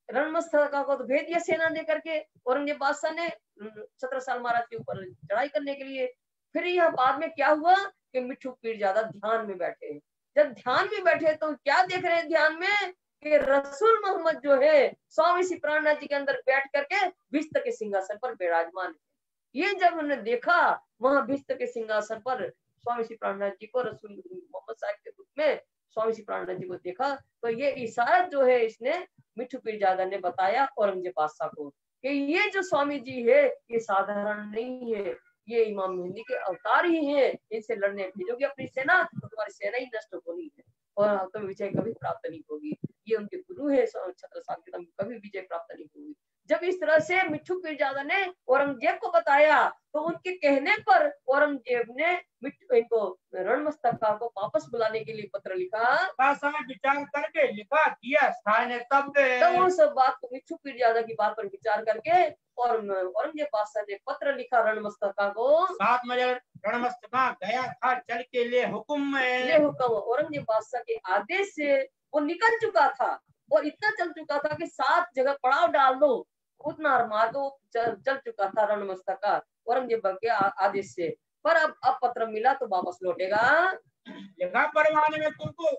S2: रणमस्ता को तो भेज दिया सेना दे करके औरंगजेब बादशाह ने छत्रसाल महाराज के ऊपर चढ़ाई करने के लिए। फिर यह बाद में क्या हुआ कि मिट्ठू पीरजादा ध्यान में बैठे। जब ध्यान में बैठे तो क्या देख रहे हैं ध्यान में कि रसूल मोहम्मद जो है स्वामी श्री प्राणनाथ जी के अंदर बैठ करके भिस्त के सिंहासन पर विराजमान है। ये जब उन्होंने देखा वहां भिस्त के सिंहासन पर स्वामी श्री प्राणनाथ जी को, रसूल मोहम्मद साहब के रूप में स्वामी श्री प्राणनाथ जी को देखा, तो ये इशारा जो है इसने मिट्ठू पीरजादा ने बताया औरंगजेब बादशाह को कि ये जो स्वामी जी है ये साधारण नहीं है, ये इमाम मेहंदी के अवतार ही हैं। इनसे लड़ने भेजोगे अपनी सेना तो तुम्हारी सेना ही नष्ट होनी है और तुम्हें विजय कभी प्राप्त नहीं होगी। ये उनके गुरु है छत्रसाल के, कभी विजय प्राप्त नहीं होगी। जब इस तरह से मिट्ठू पीरजादा ने औरंगजेब को बताया तो उनके कहने पर औरंगजेब ने इनको रणमस्तका को वापस बुलाने के लिए पत्र लिखा।
S1: समय विचार करके लिखा किया ने तब
S2: वो सब बात को मिट्ठू पीरजादा की बात पर विचार करके और औरंगजेब बादशाह ने पत्र लिखा रणमस्तका को।
S1: 7 मजर रणमस्तका गया था चल के ले हुक्म
S2: औरंगजेब बादशाह के आदेश से वो निकल चुका था और इतना चल चुका था कि 7 जगह पड़ाव डाल दो उतना मार्ग चल चुका था रणमस्तका औरंगजेब के आदेश से। पर अब पत्र मिला तो वापस लौटेगा।
S1: लिखा परवाने में तुमको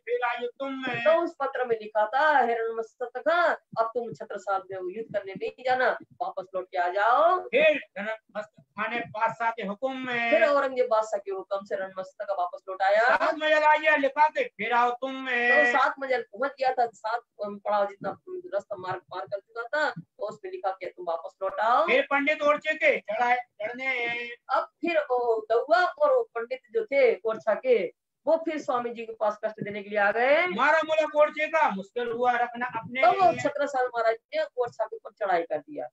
S1: फिर आए तुम,
S2: तो उस पत्र में लिखा था हे रणमस्तका अब तुम छत्रसाल में युद्ध करने नहीं जाना, वापस लौट के आ जाओ।
S1: फिर रणमस्तका ने बादशाह के हुक्म में,
S2: फिर औरंगजेब बादशाह के हुक्म से रणमस्तका वापस लौट आया।
S1: 7 मजल आया लिखा के फिर आओ तुम,
S2: तो 7 मजल पहुंच गया था, 7 पड़ाव जितना रास्ता मार्ग पार कर चुका था तो उसमें लिखा कि तुम वापस लौट आओ।
S1: फिर पंडित ओरछे के चढ़ने,
S2: अब फिर दौआ और पंडित जो थे ओरछा के वो फिर स्वामी जी के पास कष्ट देने के लिए आ गए।
S1: हमारा मुल्क ओरछे का मुश्किल हुआ रखना अपने,
S2: तब वो छत्रसाल महाराज ने ओरछा के ऊपर चढ़ाई कर दिया।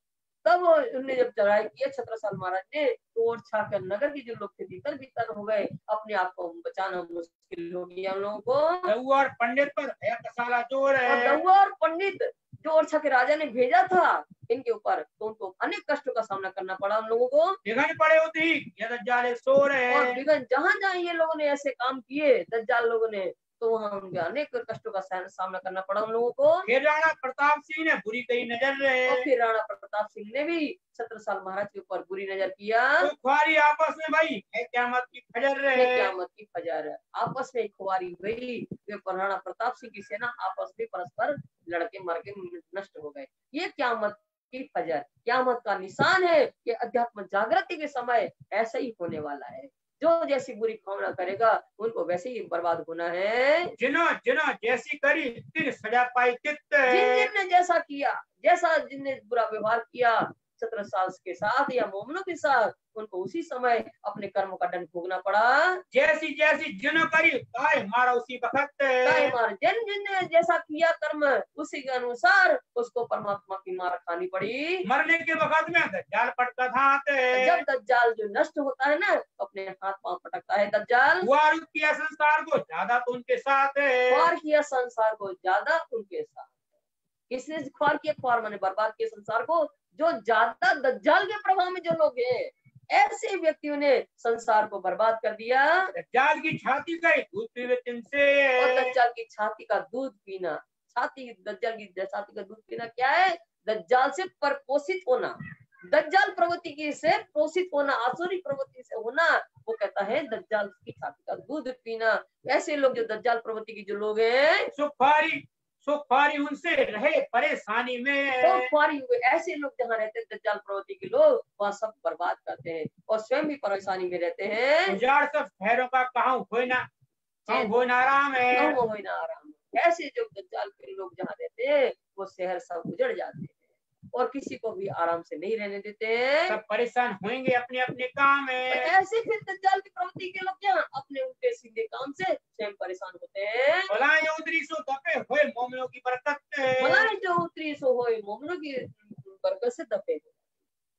S2: तब उन्होंने जब चढ़ाई किया छत्रसाल महाराज ने तो ओरछा के नगर के जो लोग थे भीतर भीतर हो गए, अपने आप को बचाना मुश्किल हो गया उन लोगों को।
S1: दौआ और पंडित पर कसाला जोर है।
S2: दौआ और पंडित जो ओरछा के राजा ने भेजा था इनके ऊपर तो उनको अनेक कष्टों का सामना करना पड़ा उन लोगों को।
S1: विघन पड़े होते ही ये दज्जाल शोर है।
S2: और विघन जहां जहां ये लोगों ने ऐसे काम किए दज्जाल लोगों ने तो वहां उनके अनेक कष्टों का सामना करना पड़ा उन लोगों को।
S1: फिर राणा प्रताप सिंह ने बुरी कही नजर है।
S2: और फिर राणा प्रताप सिंह ने भी छत्रसाल महाराज के ऊपर बुरी नजर किया।
S1: तो खुआरी आपस में भाई क़यामत की फजर है।
S2: क़यामत की फजर है, आपस में खुआरी हुई। राणा प्रताप सिंह की सेना आपस में परस्पर लड़के मर के नष्ट हो गए। ये क़यामत की फजर, क़यामत का निशान है कि अध्यात्म जागृति के समय ऐसा ही होने वाला है। जो जैसी बुरी भावना करेगा उनको वैसे ही बर्बाद होना है।
S1: जिन्हों जैसी करी तिन सजा पाई तित,
S2: जिन ने जैसा किया, जैसा जिनने बुरा व्यवहार किया छत्रछाया के साथ या मोमनों के साथ उनको उसी समय अपने कर्म का दंड भोगना पड़ा।
S1: जैसी जैसी जिन करी ताय मारा उसी वक्त
S2: ताई मार जिन जिन जैसा किया कर्म उसी के अनुसार उसको परमात्मा की मार खानी पड़ी।
S1: मरने के वक्त में दज्जाल पटका था
S2: जब दज्जाल जो नष्ट होता है ना अपने हाथ पांव पटकता है दज्जाल।
S1: वार किया संसार को ज्यादा तो उनके साथ
S2: ख्वार किया संसार को ज्यादा उनके साथ। किसने ख्वार किया? ख्वार माने बर्बाद किया संसार को। जो ज्यादा दज्जाल के प्रभाव में जो लोग हैं ऐसे व्यक्तियों ने संसार को बर्बाद कर दिया।
S1: दज्जाल की छाती का दूध पीवे तिनसे
S2: और दज्जाल की छाती का दूध पीना, दज्जाल की छाती का दूध पीना क्या है? दज्जाल से परपोषित होना, दज्जाल प्रवृत्ति से पोषित होना, आसुरी प्रवृत्ति से होना, वो कहता है दज्जाल की छाती का दूध पीना। ऐसे लोग जो दज्जाल प्रवृत्ति की जो लोग हैं
S1: सुखारी उनसे रहे परेशानी में।
S2: तो ख्वारी हुए ऐसे लोग जहाँ रहते हैं दज्जाल प्रवृत्ति के लोग वहाँ सब बर्बाद करते हैं और स्वयं भी परेशानी में रहते हैं।
S1: उजाड़ सब शहरों का कहाँ होना आराम है।
S2: ऐसे जो दज्जाल के लोग जहाँ रहते हैं वो शहर सब उजड़ जाते हैं और किसी को भी आराम से नहीं रहने देते हैं।
S1: सब परेशान होंगे अपने अपने काम में।
S2: ऐसे फिर दज्जाल की प्रवृत्ति के लोग क्या अपने उनके सीधे काम से स्वयं परेशान होते हैं।
S1: भलाई जो उतरी सो दफे होए मोमिनों की बरकत
S2: भलाई जो उतरी सो होए मोमिनों की बरकत से दफे।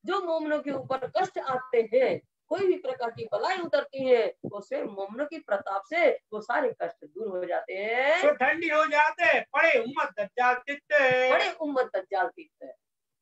S2: जो मोमिनों के ऊपर कष्ट आते हैं, कोई भी प्रकार की बलाई उतरती है वो स्वयं मोमिनों की प्रताप से वो सारे कष्ट दूर हो जाते हैं।
S1: तो ठंडी हो जाते पड़े उम्मत दज्जाल तित्ते।
S2: बड़े उम्मत दज्जाल तित्ते।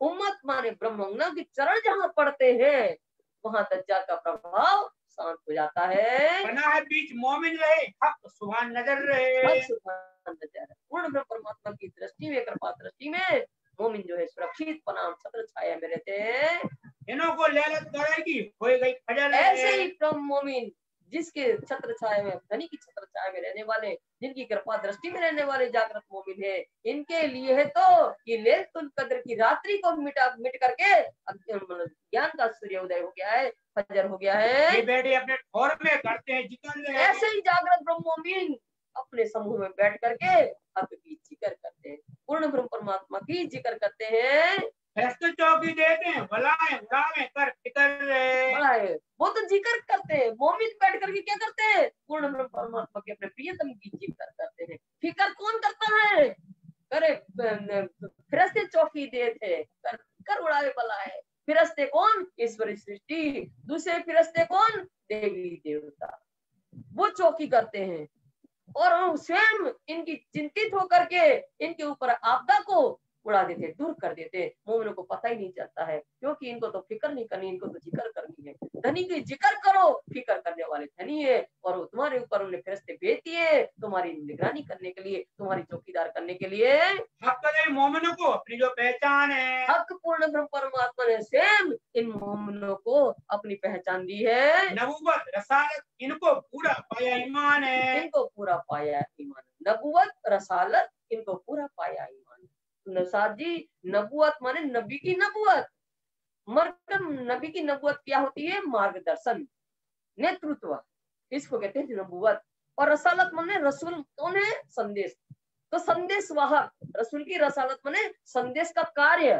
S2: उम्मत माने ब्रह्मंगना के चरण जहाँ पड़ते हैं वहाँ दज्जाल का प्रभाव शांत हो जाता है।
S1: बना है बीच मोमिन रहे हक सुभान नजर रहे।
S2: पूर्ण ब्रह्म परमात्मा की दृष्टि में, कृपा दृष्टि में मोमिन जो है सुरक्षित पनाम छत्र छाया में रहते हैं।
S1: इन्हों को लैलत करेगी हो गई फजल।
S2: ऐसे ही ब्रह्म मोमिन जिसके छत्र छाया में, धनी की छत्र छाया में रहने वाले, जिनकी कृपा दृष्टि में रहने वाले जागृत मोमिन है, इनके लिए है तो ये लैलतुल कद्र की रात्रि को मिट करके ज्ञान का सूर्योदय हो गया है, फजर हो गया है।
S1: ये बैठे अपने ठोर में करते हैं जिक्र।
S2: ऐसे ही जागृत ब्रह्म मोमिन अपने समूह में बैठ करके हक की जिक्र करते हैं, पूर्ण ब्रह्म परमात्मा की जिक्र करते हैं।
S1: फरिश्ते चौकी देते हैं भलाए उड़ावे कर फिकर।
S2: वो तो जिक्र करते हैं। मोमिन बैठ करके क्या करते हैं? पूर्ण ब्रह्म परमात्मा के अपने प्रियतम की जिक्र करते हैं। फिकर कौन करता है? करे फरिश्ते चौकी देते कर उड़ावे भलाए। फरिश्ते कौन? ईश्वरी सृष्टि। दूसरे फरिश्ते कौन? देवी देवता। वो चौकी करते हैं और स्वयं इनकी चिंतित होकर के इनके ऊपर आपदा को उड़ा देते, दूर कर देते। मोमिनों को पता ही नहीं चलता है क्योंकि इनको तो फिक्र नहीं करनी, इनको तो जिक्र करनी है। धनी की जिक्र करो, फिक्र करने वाले धनी है और वो तुम्हारे ऊपर उन्हें फरिश्ते भेज दिए तुम्हारी निगरानी करने के लिए, तुम्हारी चौकीदार करने के लिए।
S1: हक मोमिनों को अपनी जो पहचान है,
S2: हक पूर्ण ब्रह्म परमात्मा ने स्वयं इन मोमिनों को अपनी पहचान दी है।
S1: नबूवत रसालत इनको पूरा पाया ईमान है।
S2: इनको पूरा पाया ईमान। नबूवत रसालत इनको पूरा पाया ईमान। नसाद जी, नबूवत माने नबी की नबूवत। मरकम नबी की नबूवत क्या होती है? मार्गदर्शन, नेतृत्व, इसको कहते हैं नबूवत। और रसालत माने रसूल कौन है? संदेश। तो संदेश वाहक, रसूल की रसालत माने संदेश का कार्य।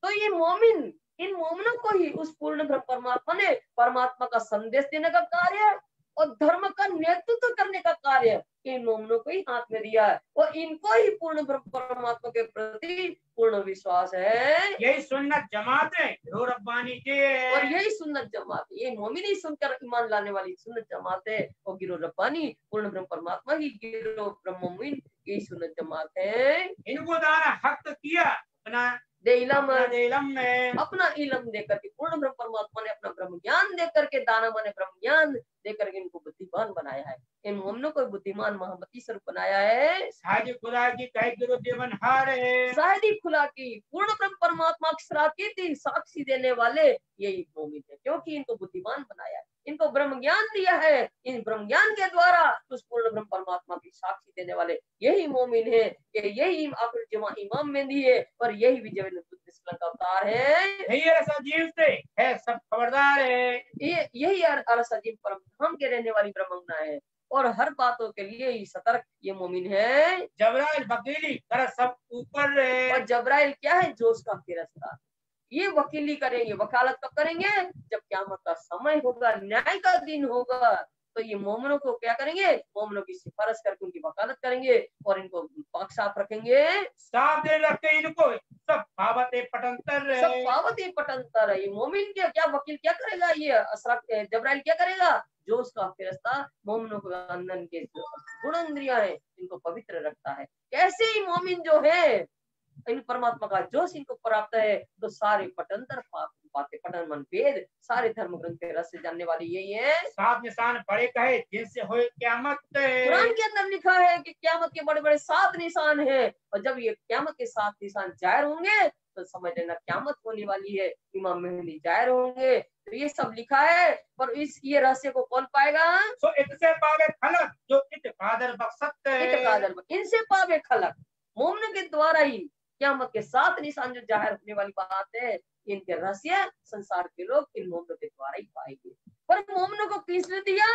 S2: तो ये मोमिन, इन मोमिनों को ही उस पूर्ण ब्रह्म परमात्मा ने परमात्मा का संदेश देने का कार्य और धर्म का नेतृत्व करने का कार्य इन मोमिनों को ही हाथ में दिया है और इनको ही पूर्ण ब्रह्म परमात्मा के प्रति पूर्ण विश्वास है।
S1: यही सुन्नत जमात है गिरोह रब्बानी के।
S2: और यही सुन्नत जमात है, ये मोमिन ही सुनकर ईमान लाने वाली सुन्नत जमात है और गिरोह रब्बानी पूर्ण ब्रह्म परमात्मा ही गिरोह ब्रह्म मोमिन यही सुन्नत जमात है।
S1: इनको दाना हक किया अपना
S2: इलम
S1: में,
S2: अपना इलम देकर के पूर्ण ब्रह्म परमात्मा ने अपना ब्रह्म ज्ञान देकर के, दाना माने ब्रह्म ज्ञान देकर के इनको बुद्धिमान बनाया है। इन मोमिनों को बुद्धिमान महामती स्वरूप बनाया है।
S1: शादी खुदा की कह गिरो देवन हार है।
S2: शादी खुदा की पूर्ण ब्रह्म परमात्मा की साक्षी देने वाले यही मोमिन है क्योंकि इनको बुद्धिमान बनाया है, इनको ब्रह्म ज्ञान दिया है। इन ब्रह्म ज्ञान के द्वारा उस पूर्ण ब्रह्म परमात्मा की साक्षी देने वाले यही मोमिन है। यही आखिर जमा इमाम मेहंदी है और यही विजय का अवतार है।
S1: यही अरसाजीम से है सब खबरदार है।
S2: यही अरसाजीम परम धाम के रहने वाली ब्रह्मंगना है और हर बातों के लिए ही सतर्क ये मोमिन है।
S1: जबराइल बकीली कर सब ऊपर है।
S2: और जबराइल क्या है? जोश का फिरस्ता। ये वकीली करेंगे, वकालत कब करेंगे? जब क़यामत का समय होगा, न्याय का दिन होगा, तो ये मोमिनों को क्या करेंगे? मोमिनों की सिफारिश करके उनकी वकालत करेंगे और इनको पक्ष साफ रखेंगे।
S1: साफ दे रखे इनको सब पावते पटंतर
S2: सब पावती पटंतर है। ये मोमिन क्या वकील क्या करेगा? ये असरा जबराइल क्या करेगा? जो उसका फरिश्ता मोमिनों के अंदर के गुण इंद्रियां है इनको पवित्र रखता है। ऐसे ही मोमिन जो है इन परमात्मा का जोश इनको प्राप्त है, तो सारे पटंतर बातें पटन मन भेद सारे धर्म ग्रंथ के रस से जानने वाली यही है।
S1: सात निशान बड़े कहे जिनसे होए क़यामत।
S2: कुरान के अंदर लिखा है कि क़यामत के बड़े बड़े 7 निशान हैं, और जब ये क़यामत के 7 निशान जाहिर होंगे तो समझ लेना क़यामत होने वाली है, इमाम मेहदी जाहिर होंगे। तो ये सब लिखा है, पर ये रहस्य को कौन पाएगा?
S1: सो इतसे पावे खलक जो इतकादर बख्शत
S2: इनसे पावे खलक, मोमिन के द्वारा ही क़यामत के 7 निशान जो जाहिर होने वाली बात है, इनके रहस्य संसार के लोग इन मोमिनों के द्वारा ही पाएंगे। पर मोमिनों को किसने दिया?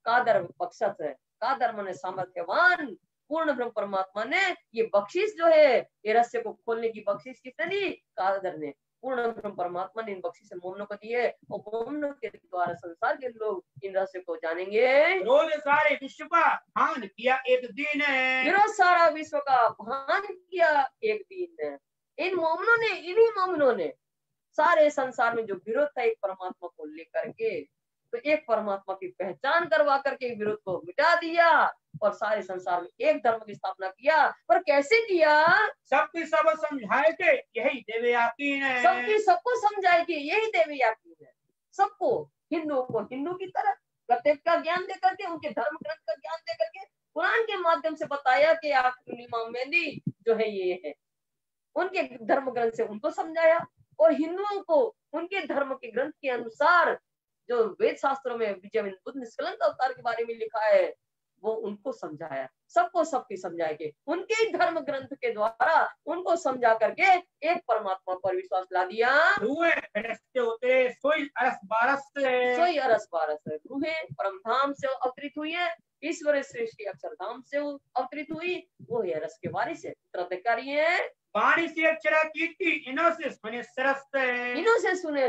S2: कादर बख्शत है। कादर माने सामर्थ्यवान पूर्ण ब्रह्म परमात्मा ने ये बख्शिश जो है, ये रहस्य को खोलने की बख्शिश किसने दी? कादर ने। पूर्ण ब्रह्म परमात्मा ने इन बख्शिश मोमिनों को दिए, और मोमिनों के द्वारा संसार के लोग इन रहस्य को जानेंगे।
S1: रोज सारे विश्व का भान किया एक दिन है,
S2: रोज सारा विश्व का भान किया एक दिन है। इन मोमिनों ने, इन्हीं मोमिनों ने सारे संसार में जो विरोध था एक परमात्मा को लेकर के, तो एक परमात्मा की पहचान करवा करके विरोध को मिटा दिया और सारे संसार में एक धर्म की स्थापना किया। पर कैसे किया?
S1: सबकी सब समझाए के यही देवे याकीन है,
S2: सबकी सबको समझाए कि यही देवे याकीन है। सबको, हिंदुओं को हिंदू की तरह प्रत्येक का ज्ञान दे करके, उनके धर्म ग्रंथ का ज्ञान दे करके, कुरान के माध्यम से बताया कि आखिरी इमाम मेहदी जो है ये है, उनके धर्म ग्रंथ से उनको समझाया। और हिंदुओं को उनके धर्म के ग्रंथ के अनुसार जो वेद शास्त्रों में विजय बुद्ध निष्कलंक अवतार के बारे में लिखा है, वो उनको समझाया। सबको सबकी समझाए के उनके ही धर्म ग्रंथ के द्वारा उनको समझा करके एक परमात्मा पर विश्वास ला दिया।
S1: होते सोई अरस
S2: बारस रूहें परम धाम से अवतरित हुई है, ईश्वर सृष्टि अक्षरधाम से अवतरित हुई, वो है रस के वारिस है, उत्तराधिकारी है।
S1: वाणी से अक्षरा कीर्ति इनो से सुने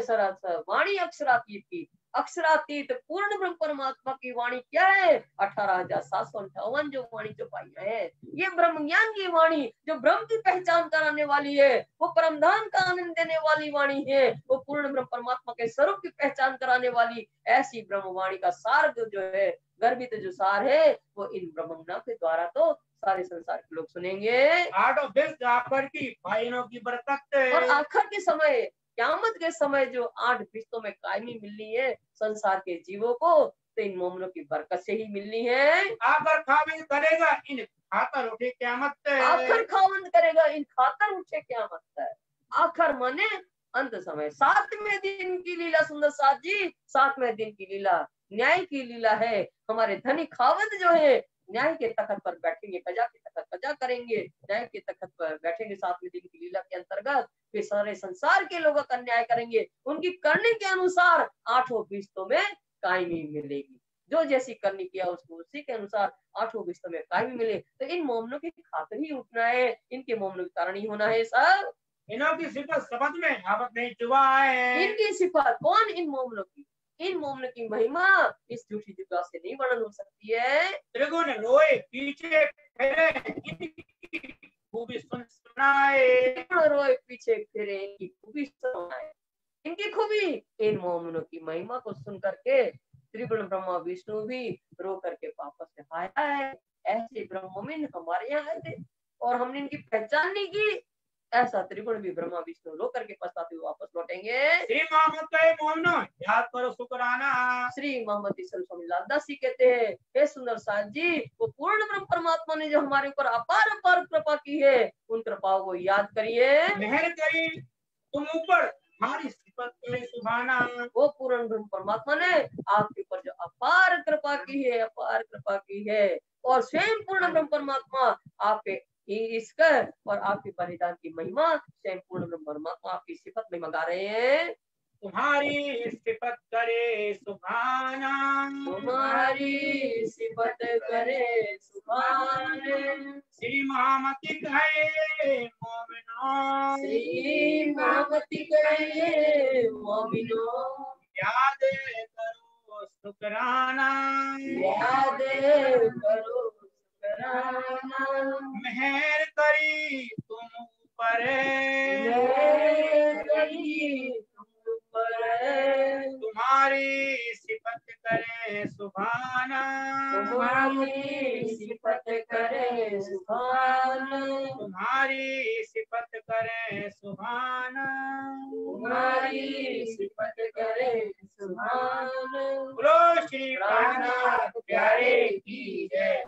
S2: सरस वाणी अक्षरातीत की। अक्षरातीत पूर्ण ब्रह्म परमात्मा की वाणी क्या है? 18,758 जो वाणी जो पाई है, ये ब्रह्म ज्ञान की वाणी जो ब्रह्म की पहचान कराने वाली है, वो परमधाम का आनंद देने वाली वाणी है, वो पूर्ण ब्रह्म परमात्मा के स्वरूप की पहचान कराने वाली ऐसी ब्रह्म वाणी का सार जो है, गर्भित जो सार है, वो इन ब्रह्मज्ञान के द्वारा तो सारे संसार के लोग सुनेंगे।
S1: आखिर की भाइयों की बरकत,
S2: और आखिर के समय क़यामत के समय जो 8 फरिश्तों में कायमी मिलनी है संसार के जीवों को, तो इन मोमिनों की बरकत से ही मिलनी है।
S1: आखिर खाविंद करेगा इन खातर उठे क़यामत,
S2: आखिर खाविंद करेगा इन खातर उठे क़यामत। आखिर माने अंत समय, 7वें दिन की लीला सुंदर साथ जी, 7वें दिन की लीला न्याय की लीला है। हमारे धनी खाविंद जो है न्याय के तख्त पर बैठेंगे, कजा के तख्त कजा करेंगे, न्याय के तख्त पर बैठेंगे 7वें दिन की लीला के अंतर्गत, वे सारे संसार के लोगों का न्याय करेंगे। उनकी करने के अनुसार 8 फरिश्तों में कायमी मिलेगी, जो जैसी करनी किया उसको उसी के अनुसार 8 फरिश्तों में कायमी मिले। तो इन मोमिनों की खातिर ही उठना है, इनके मोमिनों के कारण ही होना है। सब
S1: इनों की सिफत शब्द में आवत नहीं चुका है।
S2: इनकी सिफत कौन? इन मोमिनों की। इन मोमिनों की महिमा इस झूठी जुगा से नहीं वर्णन हो सकती है।
S1: त्रिगुण रोए पीछे फिरे इनकी खूबी सुनाए,
S2: रोए पीछे फिरे इनकी खूबी सुनाए। इनकी खूबी, इन मोमिनों की महिमा को सुन करके त्रिगुण ब्रह्मा विष्णु भी रो करके वापस से आया है। ऐसे ब्रह्म मोमिन हमारे यहाँ आए थे और हमने इनकी पहचान नहीं की, ऐसा त्रिगुण भी ब्रह्मा विष्णु रो करके पछताते हुए वापस लौटेंगे।
S1: श्री मोहम्मद याद करो शुक्राना।
S2: श्री मोहम्मद स्वामी लालदास जी कहते हैं, हे सुंदर साथ जी, वो पूर्ण ब्रह्म परमात्मा ने जो हमारे ऊपर अपार अपार कृपा की है, उन कृपाओं को याद करिए।
S1: मेहर करी तुम ऊपर हमारी सिफत में सुभाना।
S2: वो पूर्ण ब्रह्म परमात्मा ने आपके ऊपर जो अपार कृपा की है, अपार कृपा की है, और स्वयं पूर्ण ब्रह्म परमात्मा आपके इसका और आपके बलिदान की महिमा स्वयं पूर्ण ब्रह्म परमात्मा आपकी सिफत में मंगा रहे हैं।
S1: तुम्हारी सिफत करे सुभाना,
S2: तुम्हारी सिफत करे सुभान।
S1: श्री महामती कहे मोमिनो,
S2: श्री महामती कहे मोमिनो,
S1: याद करो शुकराना,
S2: याद करो शुकराना।
S1: मेहर करी तुम पर,
S2: मेहर करी तुम पर,
S1: तुम्हारी सिफत करे सुभाना,
S2: तुम्हारी सिफत करे सुभान।
S1: तुम्हारी सिफत करे सुभाना,
S2: तुम्हारी सिफत करे सुभान।
S1: बोलो श्री प्राणनाथ प्यारे की जय।